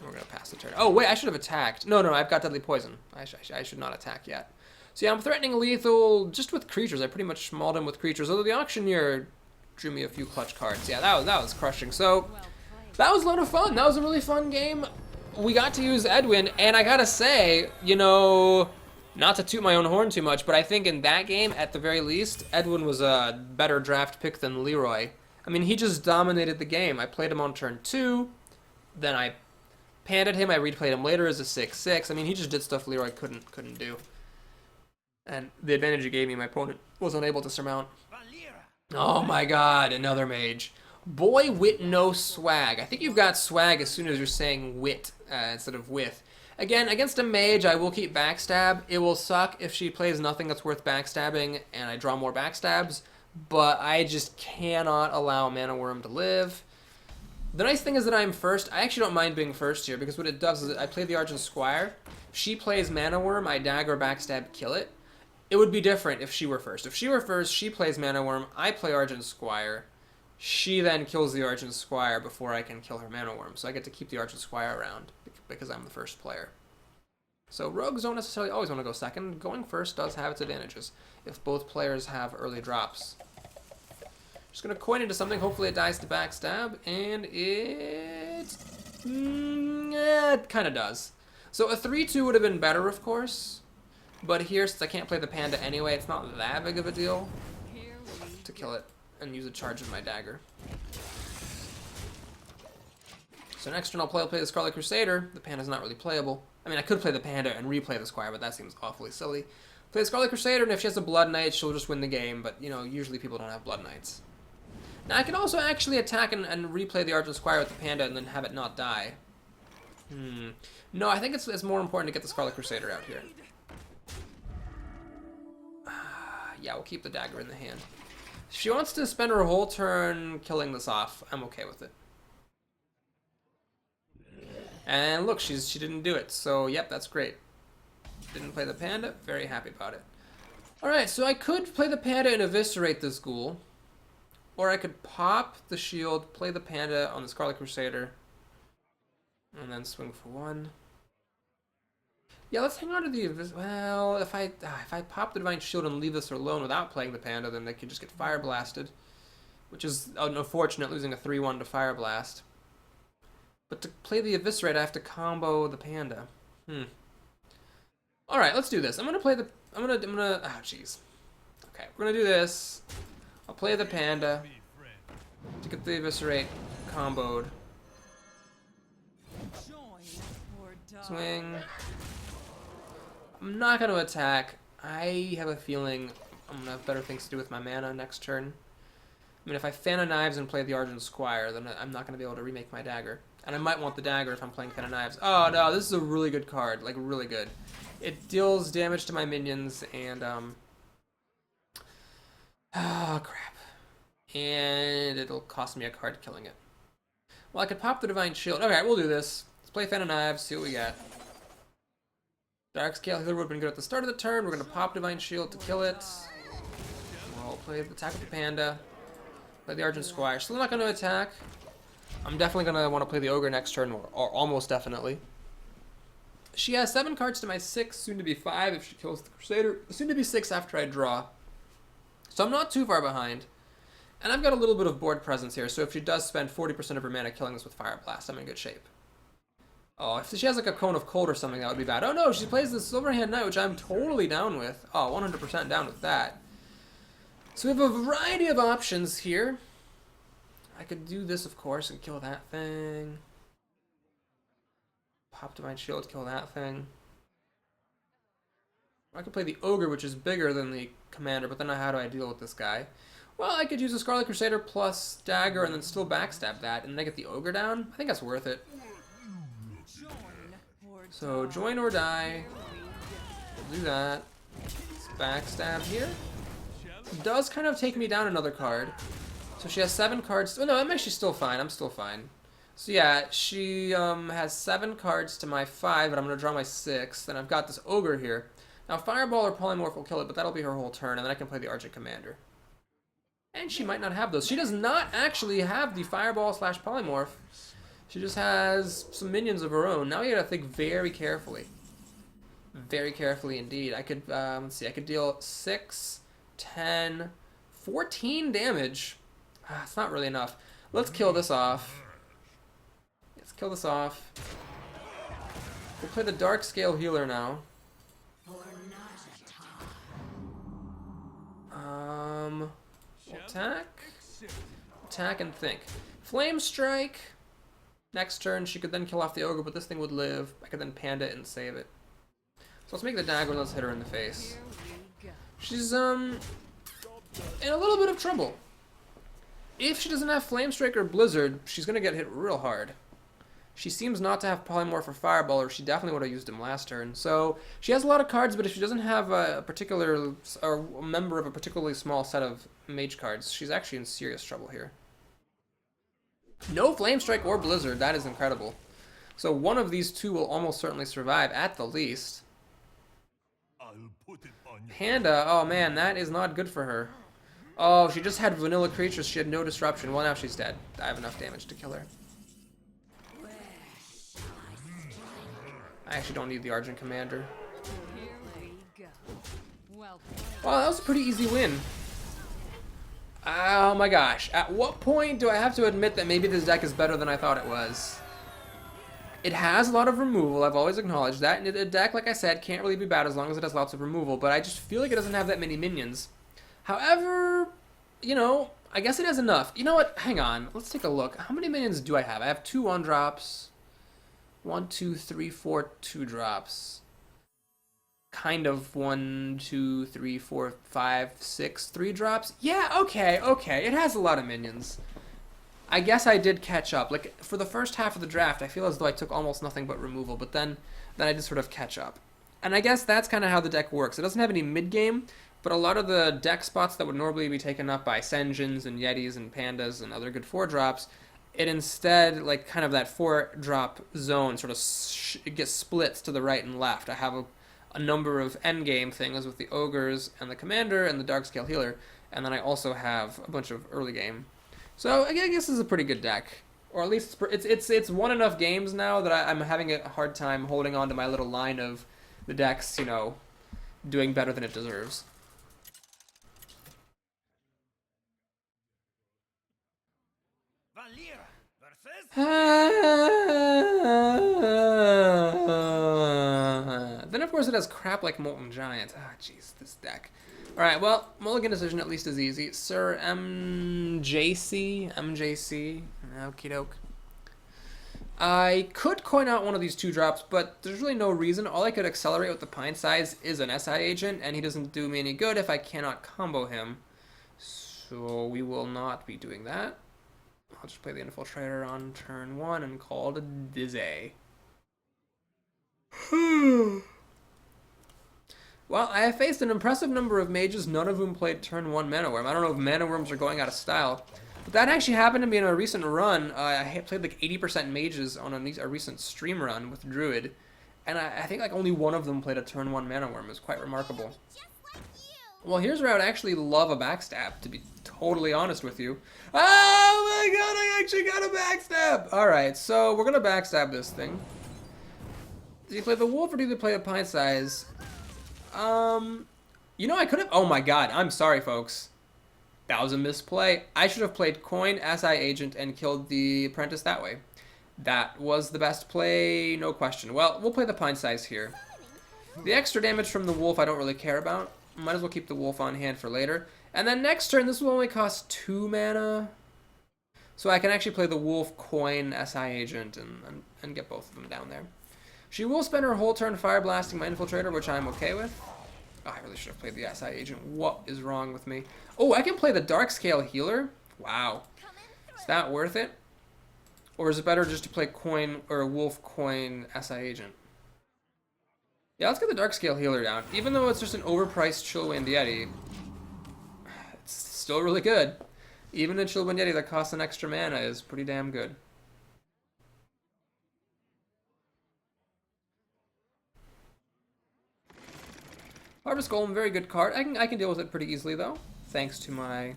We're going to pass the turn. Oh, wait, I should have attacked. No, I've got Deadly Poison. I should not attack yet. So yeah, I'm threatening lethal just with creatures. I pretty much mauled him with creatures, although the Auctioneer drew me a few clutch cards. Yeah, that was crushing. So that was a lot of fun. That was a really fun game. We got to use Edwin, and I gotta say, you know, not to toot my own horn too much, but I think in that game, at the very least, Edwin was a better draft pick than Leeroy. I mean, he just dominated the game. I played him on turn 2, then I panded him. I replayed him later as a 6/6. I mean, he just did stuff Leeroy couldn't do. And the advantage he gave me, my opponent was unable to surmount. Oh my god, another mage. Boy, wit, no swag. I think you've got swag as soon as you're saying wit instead of with. Again, against a mage, I will keep backstab. It will suck if she plays nothing that's worth backstabbing and I draw more backstabs, but I just cannot allow Mana Worm to live. The nice thing is that I'm first. I actually don't mind being first here, because what it does is I play the Argent Squire. She plays Mana Worm, I dagger, backstab, kill it. It would be different if she were first. If she were first, she plays Mana Worm, I play Argent Squire. She then kills the Argent Squire before I can kill her Mana Worm, so I get to keep the Argent Squire around because I'm the first player. So rogues don't necessarily always want to go second. Going first does have its advantages if both players have early drops. Just gonna coin into something. Hopefully it dies to backstab, and it kind of does. So a 3/2 would have been better, of course, but here, since I can't play the panda anyway, it's not that big of a deal to kill it and use a charge of my dagger. So next turn I'll play the Scarlet Crusader. The panda's not really playable. I mean, I could play the panda and replay the Squire, but that seems awfully silly. Play the Scarlet Crusader, and if she has a Blood Knight, she'll just win the game, but, you know, usually people don't have Blood Knights. Now, I can also actually attack and replay the Argent Squire with the panda and then have it not die. No, I think it's more important to get the Scarlet Crusader out here. Yeah, we'll keep the dagger in the hand. If she wants to spend her whole turn killing this off, I'm okay with it. And look, she didn't do it, so yep, that's great. Didn't play the panda, very happy about it. Alright, so I could play the panda and eviscerate this ghoul. Or I could pop the shield, play the panda on the Scarlet Crusader, and then swing for 1. Yeah, let's hang on to the... Well, if I pop the Divine Shield and leave this alone without playing the panda, then they could just get Fire Blasted, which is unfortunate, losing a 3/1 to Fire Blast. But to play the Eviscerate, I have to combo the panda. Alright, let's do this. I'm gonna play the... I'm gonna... Oh, jeez. Okay, we're gonna do this. I'll play the panda to get the Eviscerate comboed. Swing. I'm not going to attack. I have a feeling I'm going to have better things to do with my mana next turn. I mean, if I Fan of Knives and play the Argent Squire, then I'm not going to be able to remake my dagger. And I might want the dagger if I'm playing Fan of Knives. Oh, no, this is a really good card. Like, really good. It deals damage to my minions, and, oh, crap. And it'll cost me a card killing it. Well, I could pop the Divine Shield. Okay, we'll do this. Let's play Fan of Knives, see what we get. Darkscale Healer would have been good at the start of the turn. We're going to pop Divine Shield to kill it. We'll play the attack with the Panda. Play the Argent Squire. Still not going to attack. I'm definitely going to want to play the Ogre next turn, or almost definitely. She has 7 cards to my 6, soon to be 5 if she kills the Crusader. Soon to be 6 after I draw. So I'm not too far behind. And I've got a little bit of board presence here, so if she does spend 40% of her mana killing this with Fire Blast, I'm in good shape. Oh, if she has like a Cone of Cold or something, that would be bad. Oh no, she plays the Silverhand Knight, which I'm totally down with. Oh, 100% down with that. So we have a variety of options here. I could do this, of course, and kill that thing. Pop Divine Shield, kill that thing. I could play the Ogre, which is bigger than the Commander, but then how do I deal with this guy? Well, I could use a Scarlet Crusader plus Dagger and then still backstab that, and then I get the Ogre down. I think that's worth it. So, join or die. We'll do that. Let's backstab here. Does kind of take me down another card. So she has 7 cards. Oh no, I'm actually still fine. I'm still fine. So yeah, she has 7 cards to my 5, and I'm going to draw my 6. Then I've got this Ogre here. Now, Fireball or Polymorph will kill it, but that'll be her whole turn, and then I can play the Argent Commander. And she might not have those. She does not actually have the Fireball / Polymorph. She just has some minions of her own. Now you gotta think very carefully. Very carefully indeed. I could, let's see, I could deal 6, 10, 14 damage. It's not really enough. Let's kill this off. Let's kill this off. We'll play the Darkscale Healer now. Attack. Attack and think. Flame Strike. Next turn, she could then kill off the Ogre, but this thing would live. I could then Panda it and save it. So let's make the dagger and let's hit her in the face. She's, in a little bit of trouble. If she doesn't have Flame Strike or Blizzard, she's going to get hit real hard. She seems not to have Polymorph or Fireball, or she definitely would have used him last turn. So she has a lot of cards, but if she doesn't have a particular, or a member of a particularly small set of mage cards, she's actually in serious trouble here. No Flame Strike or Blizzard, that is incredible. So one of these two will almost certainly survive, at the least. Panda, oh man, that is not good for her. Oh, she just had vanilla creatures, she had no disruption. Well, now she's dead. I have enough damage to kill her. I actually don't need the Argent Commander. Here we go. Well Wow, that was a pretty easy win. Oh my gosh. At what point do I have to admit that maybe this deck is better than I thought it was? It has a lot of removal, I've always acknowledged that, and a deck, like I said, can't really be bad as long as it has lots of removal, but I just feel like it doesn't have that many minions. However, you know, I guess it has enough. You know what? Hang on. Let's take a look. How many minions do I have? I have 2 1-drops. 1, 2, 3, 4 2-drops. Kind of 1, 2, 3, 4, 5, 6 3-drops. Yeah, okay. It has a lot of minions. I guess I did catch up. Like, for the first half of the draft, I feel as though I took almost nothing but removal, but then I did sort of catch up. And I guess that's kind of how the deck works. It doesn't have any mid-game, but a lot of the deck spots that would normally be taken up by Senjins and Yetis and Pandas and other good 4-drops, it instead, like, kind of that 4-drop zone sort of it gets splits to the right and left. I have a number of endgame things with the Ogres and the Commander and the Darkscale Healer, and then I also have a bunch of early game. So I guess this is a pretty good deck, or at least it's won enough games now that I'm having a hard time holding on to my little line of the deck's, you know, doing better than it deserves. Valir versus Then of course it has crap like Molten Giant. Ah, jeez, this deck. Alright, well, Mulligan decision at least is easy. Sir MJC. Okie doke. I could coin out one of these 2-drops, but there's really no reason. All I could accelerate with the Pine Size is an SI agent, and he doesn't do me any good if I cannot combo him. So we will not be doing that. I'll just play the Infiltrator on turn 1 and call it a dizzy. Well, I have faced an impressive number of mages, none of whom played turn 1 Mana Worm. I don't know if Mana Worms are going out of style. But that actually happened to me in a recent run. I played like 80% mages on a recent stream run with Druid. And I think like only one of them played a turn 1 Mana Worm. It was quite remarkable. Well, here's where I would actually love a backstab, to be totally honest with you. Oh my god, I actually got a backstab! Alright, so we're going to backstab this thing. Do you play the wolf or do you play the pint size? You know, I could have... Oh my god, I'm sorry, folks. That was a misplay. I should have played coin, SI agent, and killed the apprentice that way. That was the best play, no question. Well, we'll play the pint size here. The extra damage from the wolf I don't really care about. Might as well keep the wolf on hand for later. And then next turn, this will only cost 2 mana. So I can actually play the wolf, coin, SI agent, and get both of them down there. She will spend her whole turn fire blasting my infiltrator, which I'm okay with. Oh, I really should have played the SI agent. What is wrong with me? Oh, I can play the dark scale healer? Wow. Is that worth it? Or is it better just to play coin or wolf, coin, SI agent? Yeah, let's get the dark scale healer down. Even though it's just an overpriced Chillwind Yeti, it's still really good. Even a Chillwind Yeti that costs an extra mana is pretty damn good. Harvest Golem, very good card. I can deal with it pretty easily though, thanks to my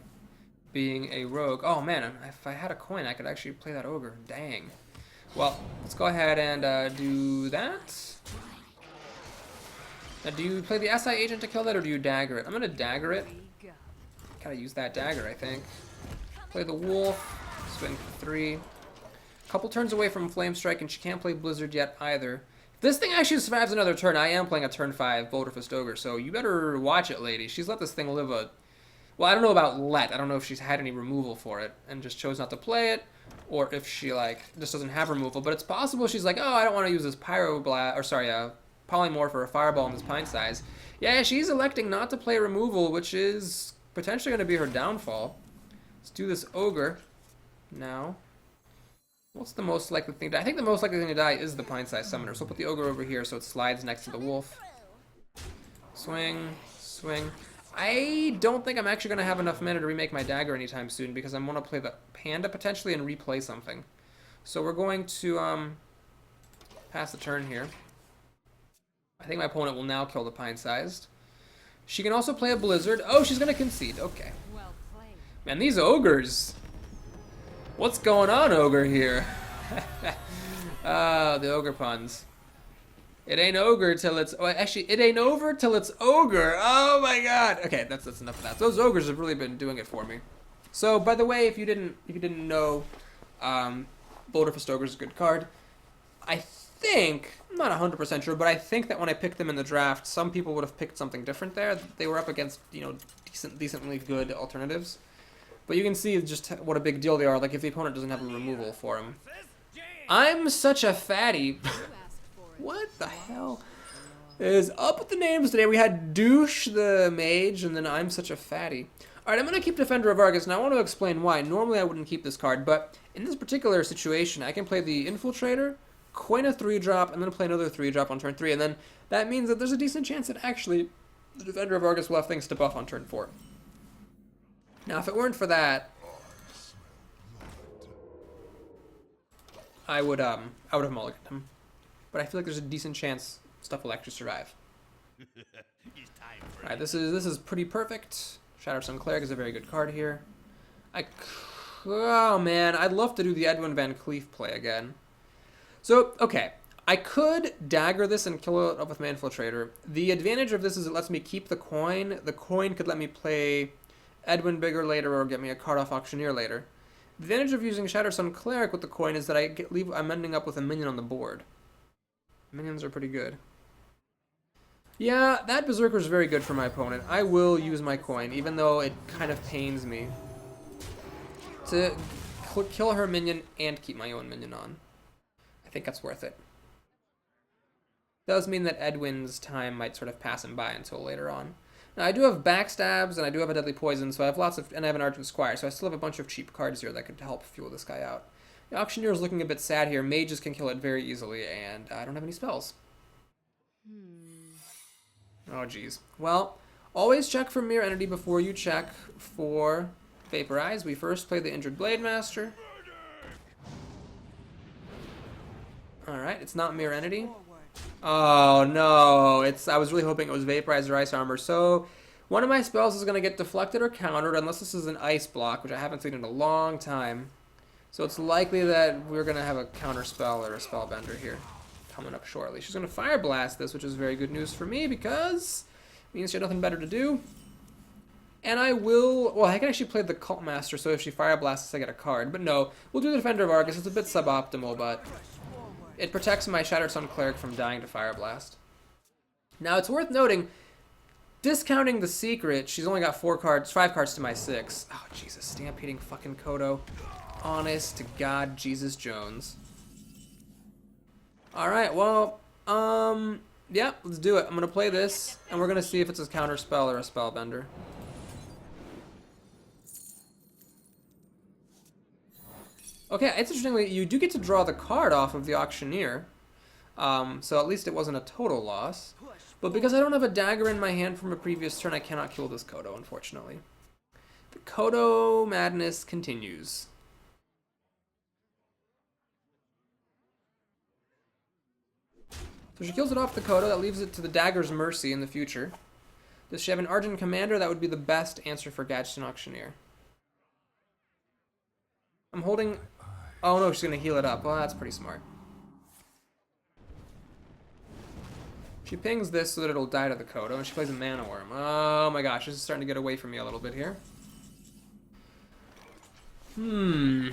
being a rogue. Oh man, if I had a coin, I could actually play that ogre. Dang. Well, let's go ahead and do that. Now, do you play the SI agent to kill that, or do you dagger it? I'm gonna dagger it. Gotta use that dagger, I think. Play the wolf. Swing for 3. Couple turns away from Flame Strike, and she can't play Blizzard yet either. If this thing actually survives another turn, I am playing a turn 5 Boulderfist Ogre, so you better watch it, lady. She's let this thing live a... Well, I don't know about let. I don't know if she's had any removal for it and just chose not to play it, or if she, like, just doesn't have removal. But it's possible she's like, oh, I don't want to use this Polymorph or a Fireball in this Pine Size. Yeah, she's electing not to play removal, which is potentially going to be her downfall. Let's do this Ogre now. What's the most likely thing to die? I think the most likely thing to die is the Pine Size Summoner. So we'll put the Ogre over here so it slides next to the Wolf. Swing, swing. I don't think I'm actually going to have enough mana to remake my dagger anytime soon because I'm going to play the Panda potentially and replay something. So we're going to pass the turn here. I think my opponent will now kill the Pine-Sized. She can also play a Blizzard. Oh, she's going to concede. Okay. Well played. Man, these ogres. What's going on, ogre, here? Ah, the ogre puns. It ain't ogre till it's... Oh, actually, it ain't over till it's ogre. Oh, my God. Okay, that's enough of that. Those ogres have really been doing it for me. So, by the way, if you didn't know, Boulderfist Ogre is a good card. I think... I'm not 100% sure, but I think that when I picked them in the draft, some people would have picked something different there. They were up against, you know, decently good alternatives. But you can see just what a big deal they are, like if the opponent doesn't have a removal for him. I'm such a fatty. What the hell is up with the names today? We had Douche the Mage, and then I'm such a fatty. Alright, I'm going to keep Defender of Argus, and I want to explain why. Normally I wouldn't keep this card, but in this particular situation, I can play the Infiltrator, coin a 3-drop, and then play another 3-drop on turn 3, and then that means that there's a decent chance that actually the Defender of Argus will have things to buff on turn 4. Now, if it weren't for that, I would have mulliganed him. But I feel like there's a decent chance stuff will actually survive. Alright, this is pretty perfect. Shadow Sun Cleric is a very good card here. Oh man, I'd love to do the Edwin Van Cleef play again. So, okay, I could dagger this and kill it up with my Infiltrator. The advantage of this is it lets me keep the coin. The coin could let me play Edwin bigger later or get me a card off Auctioneer later. The advantage of using Shadow Sun Cleric with the coin is that I'm ending up with a minion on the board. Minions are pretty good. Yeah, that Berserker is very good for my opponent. I will use my coin, even though it kind of pains me to kill her minion and keep my own minion on. I think that's worth it. Does mean that Edwin's time might sort of pass him by until later on. Now, I do have backstabs, and I do have a deadly poison, so I have lots of, and I have an Argent Squire, so I still have a bunch of cheap cards here that could help fuel this guy out. The Auctioneer is looking a bit sad here. Mages can kill it very easily, and I don't have any spells. Oh, geez. Well, always check for Mirror Entity before you check for Vaporize. We first play the Injured Blade Master. Alright, it's not Mirror Entity. Oh, no. I was really hoping it was Vaporize or Ice Armor. So, one of my spells is going to get deflected or countered, unless this is an Ice block, which I haven't seen in a long time. So it's likely that we're going to have a counter spell or a spellbender here coming up shortly. She's going to Fire Blast this, which is very good news for me because it means she had nothing better to do. And I will... Well, I can actually play the Cult Master, so if she Fire Blasts, I get a card. But no, we'll do the Defender of Argus. It's a bit suboptimal, but it protects my Shattered Sun Cleric from dying to Fire Blast. Now, it's worth noting, discounting the Secret, she's only got 5 cards to my 6. Oh, Jesus, Stampeding fucking Kodo. Honest to God, Jesus Jones. Alright, well, yeah, let's do it. I'm going to play this, and we're going to see if it's a counter spell or a spellbender. Okay, it's interesting that you do get to draw the card off of the Auctioneer, so at least it wasn't a total loss. But because I don't have a dagger in my hand from a previous turn, I cannot kill this Kodo, unfortunately. The Kodo madness continues. So she kills it off the Kodo. That leaves it to the dagger's mercy in the future. Does she have an Argent Commander? That would be the best answer for Gadsden Auctioneer. I'm holding... Oh no, she's going to heal it up. Well, that's pretty smart. She pings this so that it'll die to the Kodo, and she plays a Mana Worm. Oh my gosh, this is starting to get away from me a little bit here. No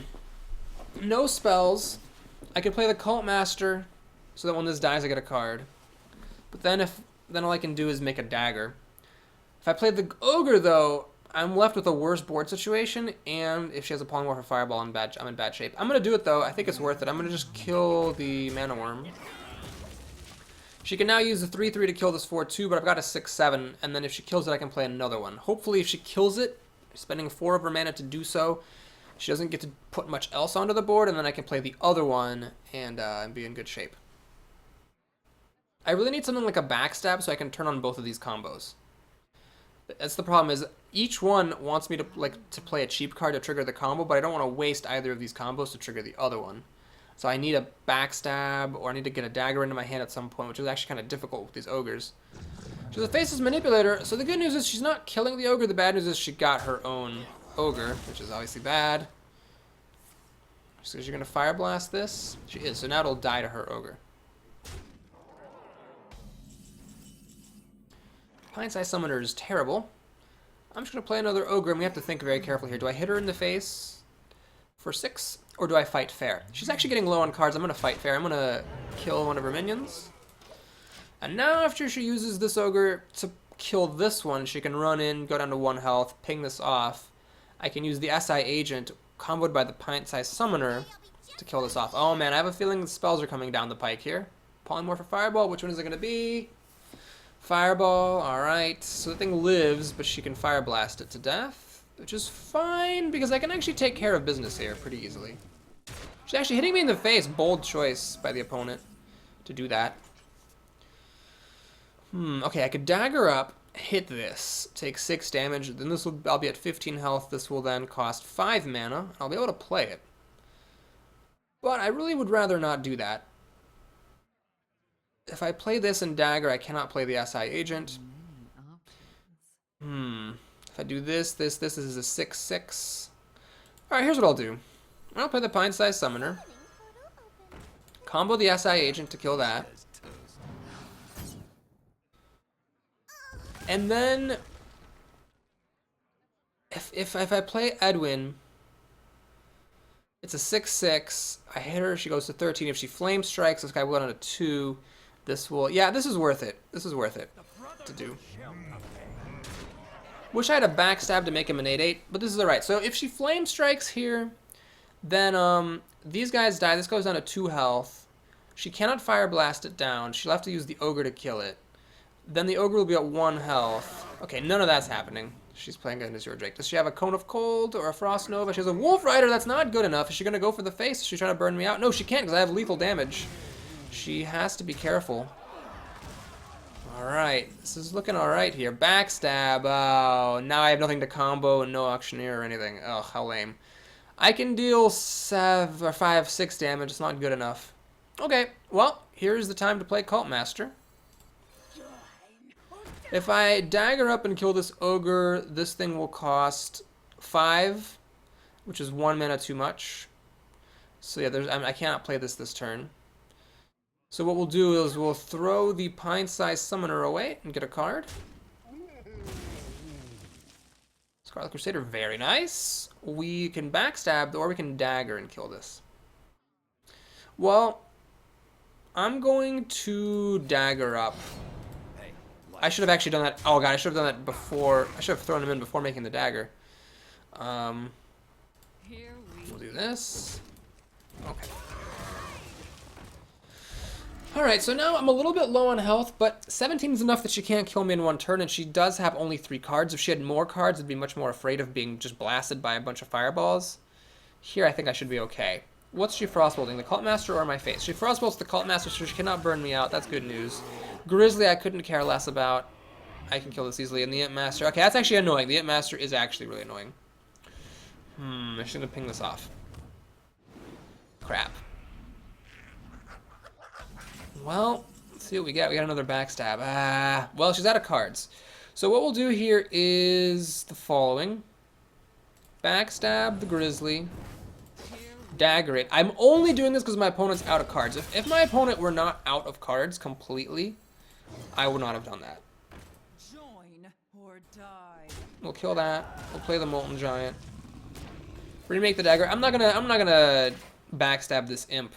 spells. I could play the Cult Master, so that when this dies I get a card. But then all I can do is make a dagger. If I played the Ogre though, I'm left with a worse board situation, and if she has a Polymorph or Fireball, I'm in bad shape. I'm going to do it though. I think it's worth it. I'm going to just kill the Mana Worm. She can now use the 3/3 to kill this 4/2, but I've got a 6/7, and then if she kills it, I can play another one. Hopefully, if she kills it, spending 4 of her mana to do so, she doesn't get to put much else onto the board, and then I can play the other one and be in good shape. I really need something like a backstab so I can turn on both of these combos. That's the problem, is each one wants me to play a cheap card to trigger the combo, but I don't want to waste either of these combos to trigger the other one. So I need a backstab, or I need to get a dagger into my hand at some point, which is actually kind of difficult with these ogres. She's a Faceless Manipulator, so the good news is she's not killing the ogre. The bad news is she got her own ogre, which is obviously bad. So she's going to Fire Blast this? She is, so now it'll die to her ogre. Pint-Sized Summoner is terrible. I'm just going to play another ogre, and we have to think very carefully here. Do I hit her in the face for 6, or do I fight fair? She's actually getting low on cards. I'm going to fight fair. I'm going to kill one of her minions. And now after she uses this ogre to kill this one, she can run in, go down to 1 health, ping this off. I can use the SI Agent, comboed by the Pint-Sized Summoner, to kill this off. Oh man, I have a feeling the spells are coming down the pike here. Polymorph or Fireball, which one is it going to be? Fireball, alright. So the thing lives, but she can Fire Blast it to death, which is fine, because I can actually take care of business here pretty easily. She's actually hitting me in the face. Bold choice by the opponent to do that. Okay, I could dagger up, hit this, take 6 damage, then I'll be at 15 health. This will then cost 5 mana. I'll be able to play it. But I really would rather not do that. If I play this and dagger, I cannot play the SI Agent. If I do this is a 6/6. Alright, here's what I'll do. I'll play the Pint-Sized Summoner. Combo the SI Agent to kill that. And then, if I play Edwin, it's a 6/6. I hit her, she goes to 13. If she Flame Strikes, this guy will go down to 2. This will, yeah, this is worth it. This is worth it to do. Wish I had a backstab to make him an 8/8, but this is alright. So if she Flame Strikes here, then these guys die. This goes down to 2 health. She cannot Fire Blast it down. She'll have to use the Ogre to kill it. Then the Ogre will be at 1 health. Okay, none of that's happening. She's playing against your Drake. Does she have a Cone of Cold or a Frost Nova? She has a Wolf Rider. That's not good enough. Is she going to go for the face? Is she trying to burn me out? No, she can't because I have lethal damage. She has to be careful. Alright, this is looking alright here. Backstab. Oh, now I have nothing to combo and no Auctioneer or anything. Ugh, how lame. I can deal 7 or 5, 6 damage. It's not good enough. Okay, well, here's the time to play Cult Master. If I dagger up and kill this Ogre, this thing will cost 5, which is 1 mana too much. So yeah, I cannot play this turn. So what we'll do is we'll throw the Pint-Sized Summoner away and get a card. Scarlet Crusader, very nice. We can backstab, or we can dagger and kill this. Well, I'm going to dagger up. I should have actually done that. Oh god, I should have done that before. I should have thrown him in before making the dagger. We'll do this. Okay. Alright, so now I'm a little bit low on health, but 17 is enough that she can't kill me in 1 turn, and she does have only 3 cards. If she had more cards, I'd be much more afraid of being just blasted by a bunch of fireballs. Here, I think I should be okay. What's she frostbolting, the Cult Master or my face? She frostbolts the Cult Master, so she cannot burn me out. That's good news. Grizzly, I couldn't care less about. I can kill this easily. And the Imp Master, okay, that's actually annoying. The Imp Master is actually really annoying. I should have pinged this off. Crap. Well, let's see what we got. We got another backstab. Well, she's out of cards. So what we'll do here is the following. Backstab the Grizzly. Dagger it. I'm only doing this because my opponent's out of cards. If my opponent were not out of cards completely, I would not have done that. Join or die. We'll kill that. We'll play the Molten Giant. Remake the dagger. I'm not gonna backstab this Imp.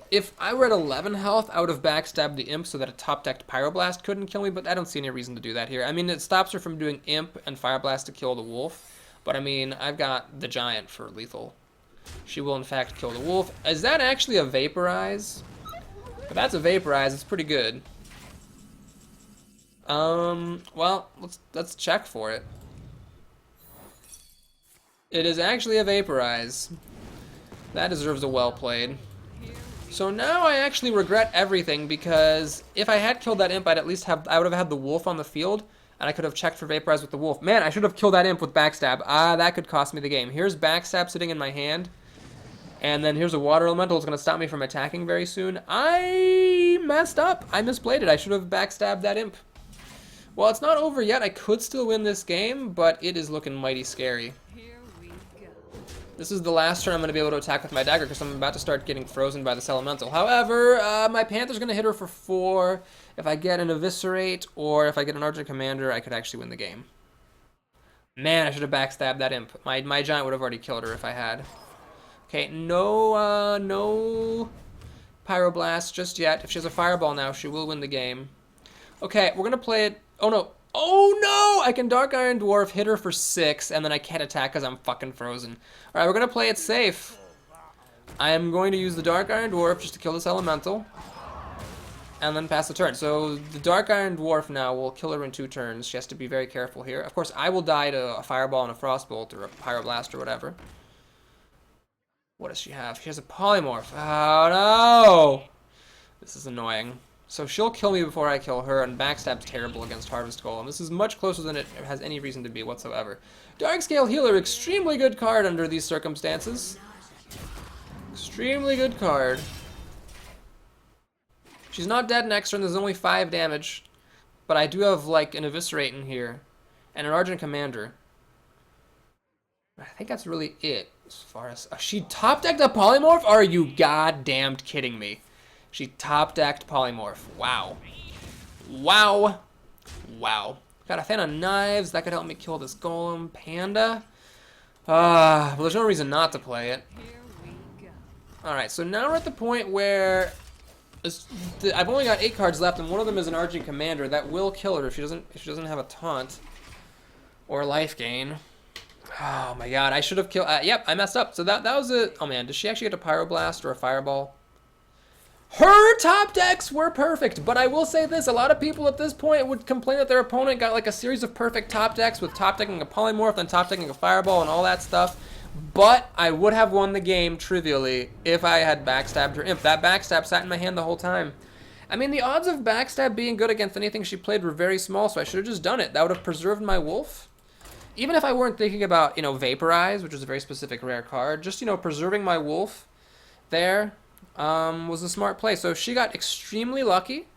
If I were at 11 health, I would have backstabbed the Imp so that a top-decked Pyroblast couldn't kill me, but I don't see any reason to do that here. I mean, it stops her from doing Imp and Fire Blast to kill the Wolf, but I mean, I've got the Giant for lethal. She will, in fact, kill the Wolf. Is that actually a Vaporize? If that's a Vaporize, it's pretty good. Well, let's check for it. It is actually a Vaporize. That deserves a well played. So now I actually regret everything because if I had killed that Imp, I would have had the Wolf on the field, and I could have checked for Vaporize with the Wolf. Man, I should have killed that Imp with Backstab. That could cost me the game. Here's Backstab sitting in my hand, and then here's a Water Elemental. It's going to stop me from attacking very soon. I messed up. I misplayed it. I should have Backstabbed that Imp. Well, it's not over yet. I could still win this game, but it is looking mighty scary. This is the last turn I'm going to be able to attack with my dagger because I'm about to start getting frozen by this elemental. However, my Panther's going to hit her for 4. If I get an Eviscerate or if I get an Argent Commander, I could actually win the game. Man, I should have backstabbed that Imp. My Giant would have already killed her if I had. Okay, no Pyroblast just yet. If she has a Fireball now, she will win the game. Okay, we're going to play it. Oh, no. Oh no! I can Dark Iron Dwarf, hit her for 6, and then I can't attack because I'm fucking frozen. Alright, we're going to play it safe. I am going to use the Dark Iron Dwarf just to kill this elemental. And then pass the turn. So the Dark Iron Dwarf now will kill her in 2 turns. She has to be very careful here. Of course, I will die to a Fireball and a Frostbolt or a Pyroblast or whatever. What does she have? She has a Polymorph. Oh no! This is annoying. So she'll kill me before I kill her, and Backstab's terrible against Harvest Golem. This is much closer than it has any reason to be whatsoever. Darkscale Healer, extremely good card under these circumstances. Extremely good card. She's not dead next turn, there's only 5 damage. But I do have, like, an Eviscerate in here. And an Argent Commander. I think that's really it, as far as... she top-decked a Polymorph? Are you goddamned kidding me? She top-decked Polymorph. Wow. Wow. Wow. Got a Fan of Knives. That could help me kill this Golem. Panda. Well, there's no reason not to play it. Alright, so now we're at the point where... I've only got 8 cards left, and one of them is an Argent Commander. That will kill her if she doesn't have a Taunt. Or Life Gain. Oh my god, I should have killed... yep, I messed up. So that was it. Oh man, does she actually get a Pyroblast or a Fireball? Her top decks were perfect, but I will say this, a lot of people at this point would complain that their opponent got like a series of perfect top decks with top decking a polymorph and top decking a fireball and all that stuff. But I would have won the game trivially if I had backstabbed her imp. That backstab sat in my hand the whole time. I mean, the odds of backstab being good against anything she played were very small, so I should have just done it. That would have preserved my wolf. Even if I weren't thinking about, you know, Vaporize, which is a very specific rare card, just, you know, preserving my wolf there was a smart play. So she got extremely lucky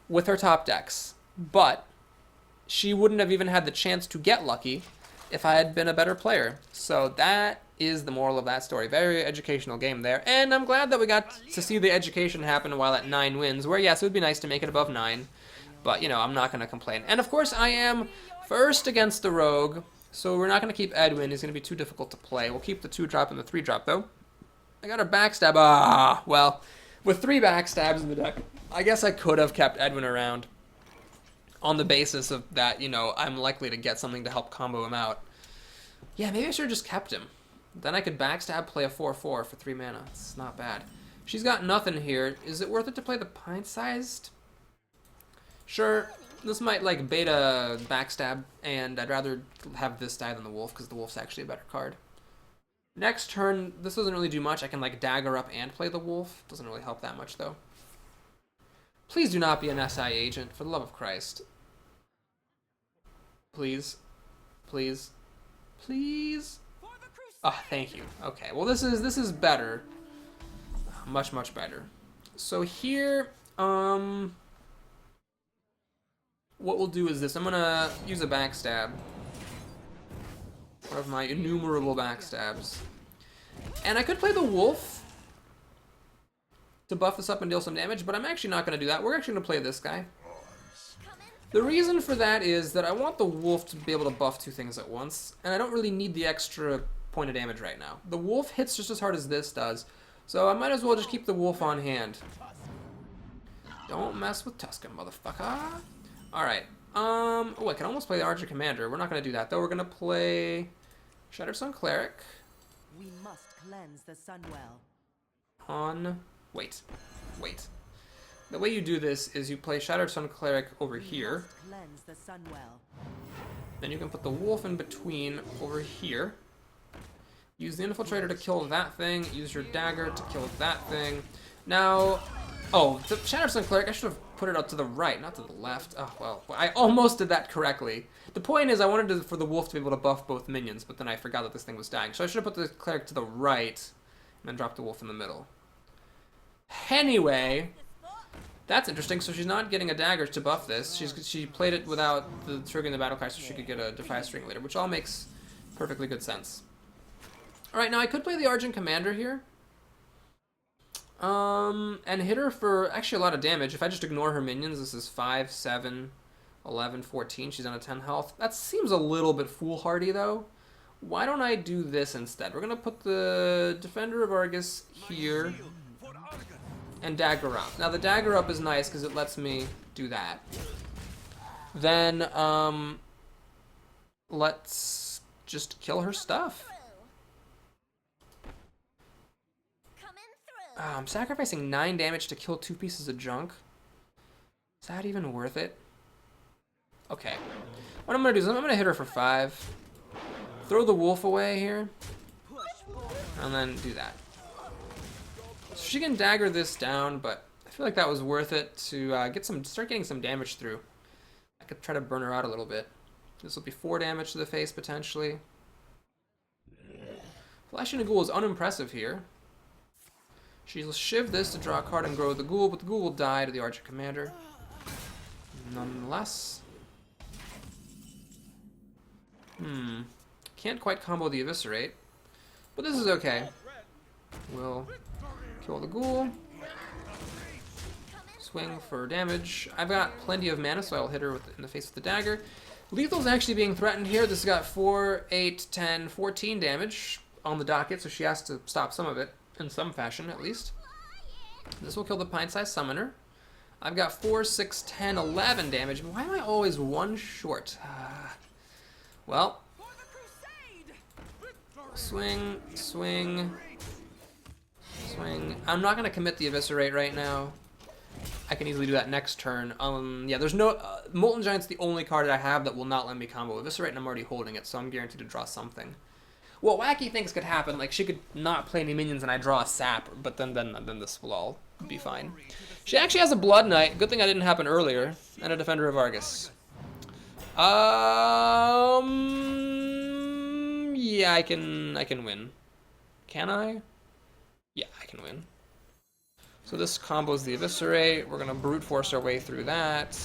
with her top decks, but she wouldn't have even had the chance to get lucky if I had been a better player. So that is the moral of that story. Very educational game there. And I'm glad that we got to see the education happen while at 9 wins, where, yes, it would be nice to make it above 9. But, you know, I'm not going to complain. And, of course, I am first against the rogue, so we're not going to keep Edwin. He's going to be too difficult to play. We'll keep the 2-drop and the 3-drop, though. I got a backstab. Ah, well, with 3 backstabs in the deck, I guess I could have kept Edwin around on the basis of that, you know, I'm likely to get something to help combo him out. Yeah, maybe I should have just kept him. Then I could backstab, play a 4-4 for 3 mana. It's not bad. She's got nothing here. Is it worth it to play the pint-sized? Sure, this might, like, beta backstab, and I'd rather have this die than the wolf, because the wolf's actually a better card. Next turn, this doesn't really do much. I can, like, dagger up and play the wolf. Doesn't really help that much, though. Please do not be an SI agent, for the love of Christ. Please. Please. Please. Oh, thank you. Okay, well this is better. Much, much better. So here, what we'll do is this. I'm gonna use a backstab. One of my innumerable backstabs. And I could play the wolf to buff this up and deal some damage, but I'm actually not gonna do that. We're actually gonna play this guy. The reason for that is that I want the wolf to be able to buff 2 things at once, and I don't really need the extra point of damage right now. The wolf hits just as hard as this does, so I might as well just keep the wolf on hand. Don't mess with Tuscan, motherfucker. Alright, oh, I can almost play the Archer Commander. We're not going to do that, though. We're going to play Shattered Sun Cleric. We must cleanse the Sunwell. On... Wait. The way you do this is you play Shattered Sun Cleric over here. Cleanse the Sunwell. Then you can put the wolf in between over here. Use the Infiltrator to kill that thing. Use your dagger to kill that thing. Now, oh, the Shattered Sun Cleric, I should have put it out to the right, not to the left. Oh, well, I almost did that correctly. The point is I wanted for the wolf to be able to buff both minions, but then I forgot that this thing was dying. So I should have put the Cleric to the right and then dropped the wolf in the middle. Anyway, that's interesting. So she's not getting a dagger to buff this. She played it without the triggering the battle cry so she could get a Defy String later, which all makes perfectly good sense. Alright, now I could play the Argent Commander here. And hit her for actually a lot of damage. If I just ignore her minions, this is 5, 7, 11, 14. She's on a 10 health. That seems a little bit foolhardy, though. Why don't I do this instead? We're going to put the Defender of Argus here and dagger up. Now, the dagger up is nice because it lets me do that. Then, let's just kill her stuff. I'm sacrificing 9 damage to kill 2 pieces of junk. Is that even worth it? Okay. What I'm going to do is I'm going to hit her for 5. Throw the wolf away here. And then do that. So she can dagger this down, but I feel like that was worth it to start getting some damage through. I could try to burn her out a little bit. This will be 4 damage to the face, potentially. Flashing a Ghoul is unimpressive here. She'll shiv this to draw a card and grow the ghoul, but the ghoul will die to the Archer Commander. Nonetheless. Can't quite combo the Eviscerate, but this is okay. We'll kill the ghoul. Swing for damage. I've got plenty of mana, so I'll hit her in the face with the dagger. Lethal's actually being threatened here. This has got 4, 8, 10, 14 damage on the docket, so she has to stop some of it. In some fashion, at least. This will kill the pint-sized summoner. I've got 4, 6, 10, 11 damage. Why am I always 1 short? Well. Swing, swing, swing, swing. I'm not going to commit the Eviscerate right now. I can easily do that next turn. Yeah, there's no... Molten Giant's the only card that I have that will not let me combo Eviscerate, and I'm already holding it, so I'm guaranteed to draw something. Well, wacky things could happen, like she could not play any minions and I draw a Sap, but then this will all be fine. She actually has a Blood Knight. Good thing I didn't happen earlier. And a Defender of Argus. Yeah, I can win. Can I? Yeah, I can win. So this combos the Eviscerate. We're gonna brute force our way through that.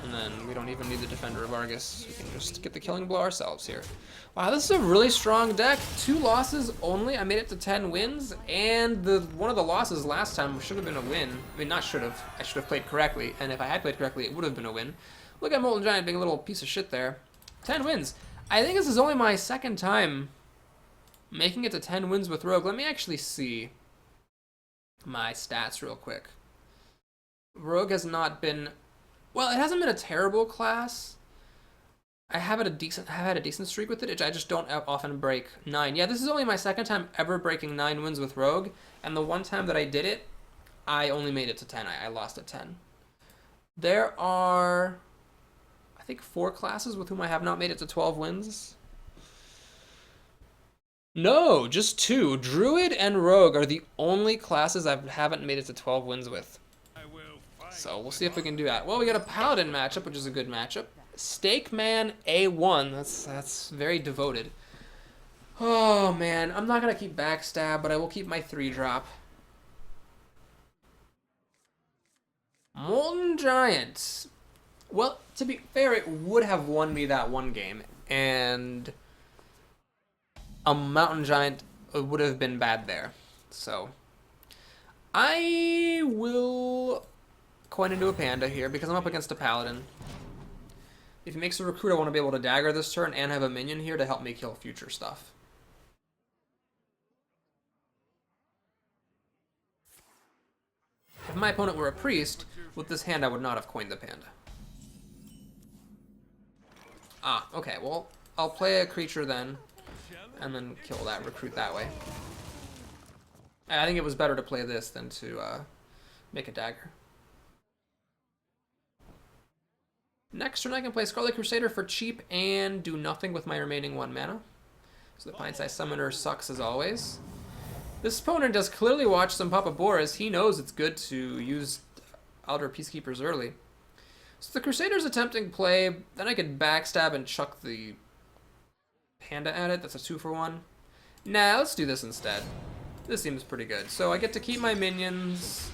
And then we don't even need the Defender of Argus. We can just get the killing blow ourselves here. Wow, this is a really strong deck. 2 losses only. I made it to 10 wins, and one of the losses last time should have been a win. I mean, not should have. I should have played correctly, and if I had played correctly, it would have been a win. Look at Molten Giant being a little piece of shit there. 10 wins. I think this is only my second time making it to 10 wins with Rogue. Let me actually see my stats real quick. Rogue has not been... Well, it hasn't been a terrible class. I have had a decent streak with it. I just don't often break 9. Yeah, this is only my second time ever breaking 9 wins with Rogue, and the one time that I did it, I only made it to 10. I lost at 10. There are, I think, 4 classes with whom I have not made it to 12 wins. No, just 2. Druid and Rogue are the only classes I haven't made it to 12 wins with. So we'll see if we can do that. Well, we got a Paladin matchup, which is a good matchup. Stakeman A1. That's very devoted. Oh man, I'm not gonna keep Backstab, but I will keep my 3-drop. Molten Giant. Well, to be fair, it would have won me that one game, and a Mountain Giant would have been bad there. So I will coin into a Panda here because I'm up against a Paladin. If he makes a Recruit, I want to be able to dagger this turn and have a minion here to help me kill future stuff. If my opponent were a Priest, with this hand I would not have coined the Panda. Ah, okay, well, I'll play a creature then, and then kill that Recruit that way. I think it was better to play this than to make a dagger. Next turn I can play Scarlet Crusader for cheap and do nothing with my remaining 1 mana. So the Pint-Sized Summoner sucks as always. This opponent does clearly watch some Papa Boris. He knows it's good to use Outer Peacekeepers early. So the Crusader's attempting play, then I could Backstab and chuck the Panda at it. That's a 2-for-1. Nah, let's do this instead. This seems pretty good. So I get to keep my minions.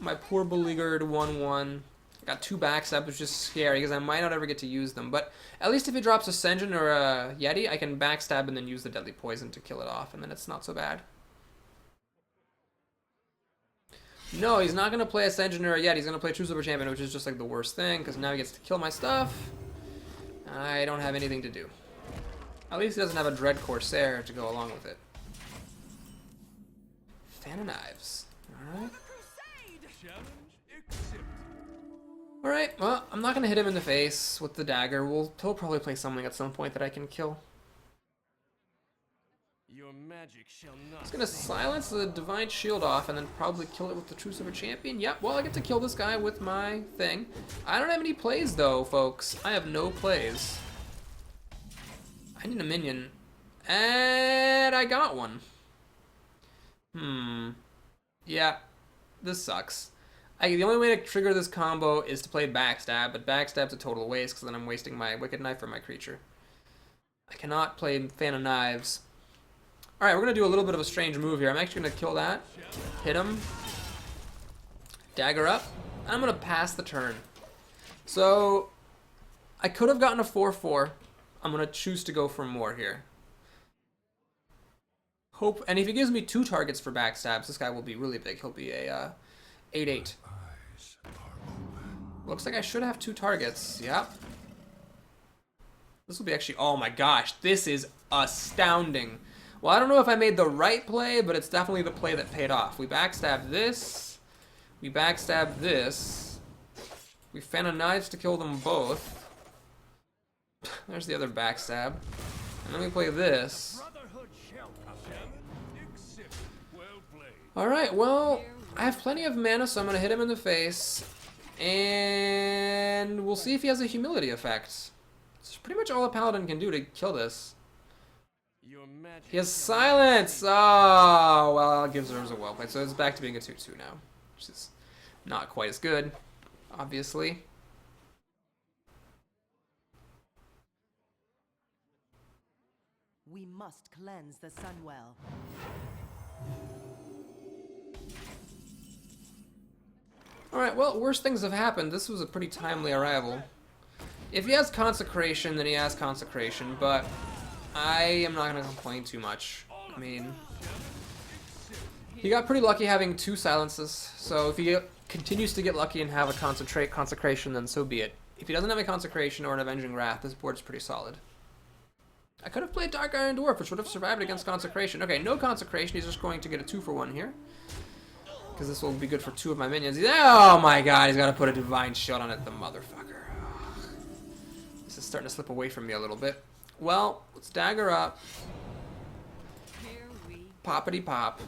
My poor beleaguered 1-1. I got 2 Backstab, which is scary because I might not ever get to use them. But at least if he drops a Senjin or a Yeti, I can Backstab and then use the Deadly Poison to kill it off, and then it's not so bad. No, he's not going to play a Senjin or a Yeti. He's going to play True Silver Champion, which is just like the worst thing because now he gets to kill my stuff. I don't have anything to do. At least he doesn't have a Dread Corsair to go along with it. Fan of Knives. Alright. Alright, well, I'm not going to hit him in the face with the dagger. He'll probably play something at some point that I can kill. Your magic shall not. He's going to silence the Divine Shield off and then probably kill it with the True Silver Champion. Yep, well, I get to kill this guy with my thing. I don't have any plays, though, folks. I have no plays. I need a minion. And I got one. Yeah, this sucks. The only way to trigger this combo is to play Backstab, but Backstab's a total waste because then I'm wasting my Wicked Knife for my creature. I cannot play Fan of Knives. Alright, we're going to do a little bit of a strange move here. I'm actually going to kill that, hit him, dagger up, and I'm going to pass the turn. So, I could have gotten a 4-4. I'm going to choose to go for more here. And if he gives me 2 targets for Backstabs, this guy will be really big. He'll be a 8-8. Looks like I should have 2 targets. Yep. This will be actually... Oh my gosh, this is astounding. Well, I don't know if I made the right play, but it's definitely the play that paid off. We backstabbed this. We backstabbed this. We Fan of Knives to kill them both. There's the other backstab. And then we play this. Alright, well, I have plenty of mana, so I'm going to hit him in the face. And we'll see if he has a humility effect. It's pretty much all a paladin can do to kill this. Your magic He has shall silence! Oh, well, it gives hers a well played. So it's back to being a 2-2 now. Which is not quite as good, obviously. We must cleanse the Sunwell. Alright, well, worse things have happened. This was a pretty timely arrival. If he has Consecration, then he has Consecration, but I am not going to complain too much. I mean, he got pretty lucky having 2 silences, so if he continues to get lucky and have a Consecration, then so be it. If he doesn't have a Consecration or an Avenging Wrath, this board's pretty solid. I could have played Dark Iron Dwarf, which would have survived against Consecration. Okay, no Consecration, he's just going to get a 2-for-1 here. Because this will be good for 2 of my minions. Oh my god, he's got to put a Divine Shield on it, the motherfucker. Ugh. This is starting to slip away from me a little bit. Well, let's dagger up. Here we Poppity pop.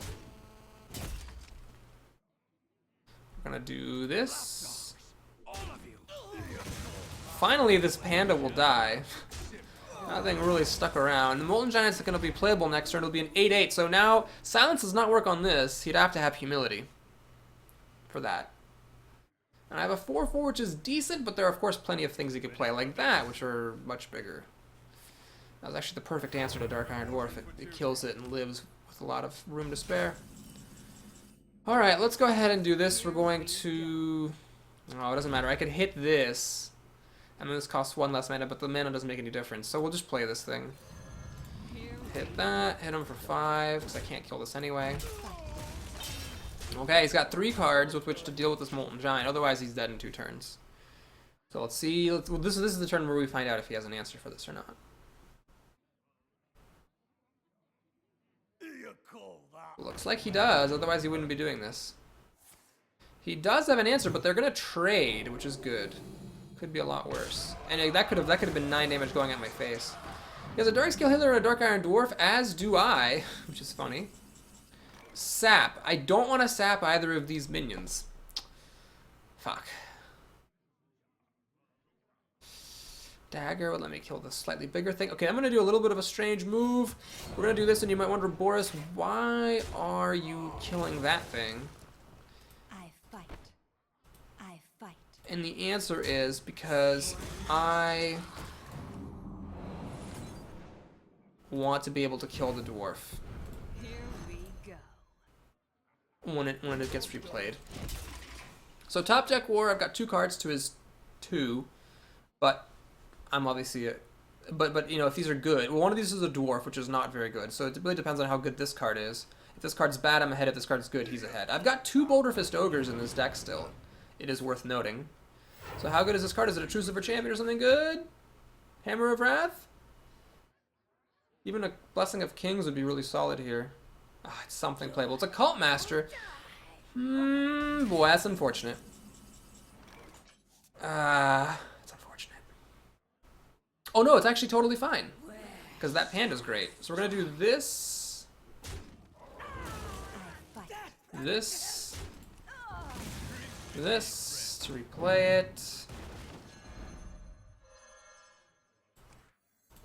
We're gonna do this. Finally, this panda will die. That thing really stuck around. The Molten Giant's going to be playable next turn. It'll be an 8-8. So now, Silence does not work on this. He'd have to have Humility for that. And I have a 4-4, which is decent, but there are, of course, plenty of things he could play like that, which are much bigger. That was actually the perfect answer to Dark Iron Dwarf. It kills it and lives with a lot of room to spare. Alright, let's go ahead and do this. We're going to... Oh, it doesn't matter. I could hit this. And then this costs 1 less mana, but the mana doesn't make any difference. So we'll just play this thing. Hit that, hit him for 5, because I can't kill this anyway. Okay, he's got 3 cards with which to deal with this Molten Giant. Otherwise, he's dead in 2 turns. So let's see. Well, this is the turn where we find out if he has an answer for this or not. Looks like he does, otherwise he wouldn't be doing this. He does have an answer, but they're going to trade, which is good. Could be a lot worse. And that could have been 9 damage going at my face. He has a Darkscale Healer and a Dark Iron Dwarf, as do I, which is funny. Sap. I don't want to sap either of these minions. Fuck. Dagger would let me kill the slightly bigger thing. Okay, I'm going to do a little bit of a strange move. We're going to do this, and you might wonder, Boris, why are you killing that thing? I fight. I fight. And the answer is because I want to be able to kill the dwarf here we go. when it gets replayed. So top deck war, I've got 2 cards to his 2, but I'm obviously but you know, if these are good, well, one of these is a dwarf, which is not very good. So it really depends on how good this card is. If this card's bad, I'm ahead. If this card's good, he's ahead. I've got 2 Boulder Fist Ogres in this deck still. It is worth noting. So how good is this card? Is it a True Silver Champion or something good? Hammer of Wrath? Even a Blessing of Kings would be really solid here. Ah, it's something playable. It's a Cult Master. Boy, that's unfortunate. It's unfortunate. Oh no, it's actually totally fine. Because that panda's great. So we're going to do this. This. This. To replay it.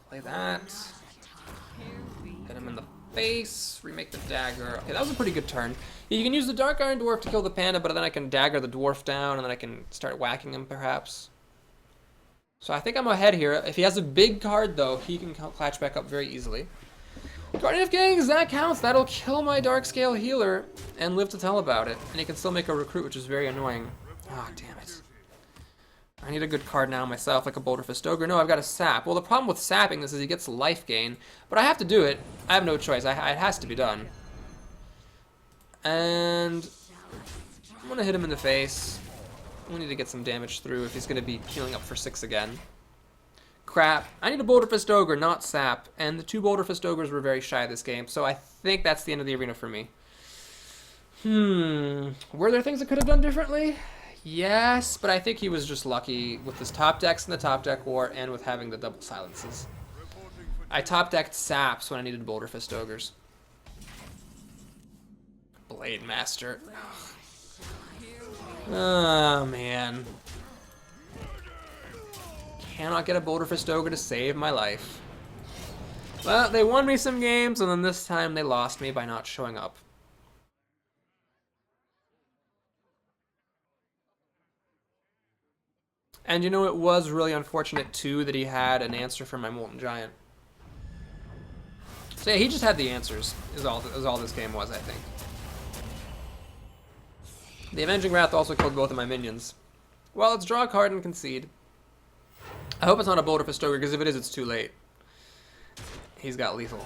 Play that. Hit him in the face. Remake the dagger. Okay, that was a pretty good turn. You can use the Dark Iron Dwarf to kill the panda, but then I can dagger the dwarf down, and then I can start whacking him, perhaps. So I think I'm ahead here. If he has a big card, though, he can clutch back up very easily. Guardian of Kings, that counts. That'll kill my Darkscale Healer and live to tell about it. And he can still make a recruit, which is very annoying. Ah, oh, damn it. I need a good card now myself, like a Boulder Fist Ogre. No, I've got a Sap. Well, the problem with sapping this is he gets life gain, but I have to do it. I have no choice. It has to be done. And I'm going to hit him in the face. We need to get some damage through if he's going to be healing up for 6 again. Crap. I need a Boulder Fist Ogre, not Sap. And the 2 Boulder Fist Ogres were very shy this game, so I think that's the end of the arena for me. Were there things I could have done differently? Yes, but I think he was just lucky with his top decks in the top deck war and with having the double silences. I top decked Saps when I needed Boulder Fist Ogres. Blade Master. Oh, man. Cannot get a Boulder for Stoker to save my life. Well, they won me some games, and then this time they lost me by not showing up. And you know, it was really unfortunate, too, that he had an answer for my Molten Giant. So yeah, he just had the answers, is all this game was, I think. The Avenging Wrath also killed both of my minions. Well, let's draw a card and concede. I hope it's not a Boulder for Stoker, because if it is, it's too late. He's got lethal.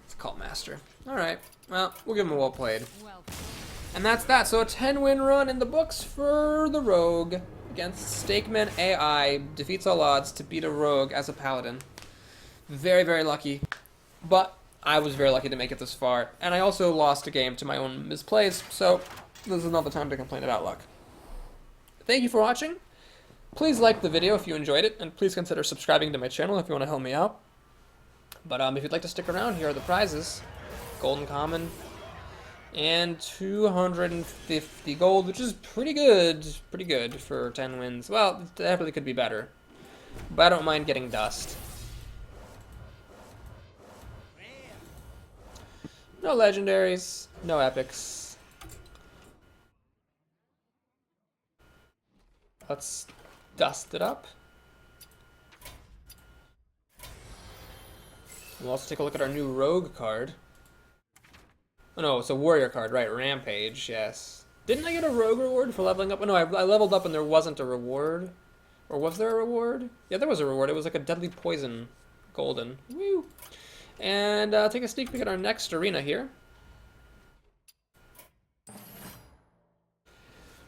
It's a Cult Master. Alright, well, we'll give him a well played. Well, And that's that. So a 10-win run in the books for the Rogue against Stakeman AI. Defeats all odds to beat a Rogue as a Paladin. Very, very lucky. But I was very lucky to make it this far. And I also lost a game to my own misplays, so this is not the time to complain about luck. Thank you for watching. Please like the video if you enjoyed it, and please consider subscribing to my channel if you want to help me out. But if you'd like to stick around, here are the prizes. Golden Common, and 250 gold, which is pretty good for 10 wins. Well, it definitely could be better, but I don't mind getting dust. No legendaries, no epics. Let's dust it up. We'll also take a look at our new Rogue card. Oh no, it's a warrior card, right? Rampage, yes. Didn't I get a rogue reward for leveling up? Oh no, I leveled up and there wasn't a reward. Or was there a reward? Yeah, there was a reward. It was like a deadly poison. Golden. Woo! And take a sneak peek at our next arena here.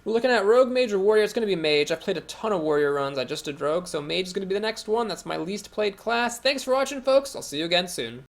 We're looking at Rogue, Mage, or Warrior. It's going to be Mage. I've played a ton of Warrior runs. I just did Rogue, so Mage is going to be the next one. That's my least played class. Thanks for watching, folks. I'll see you again soon.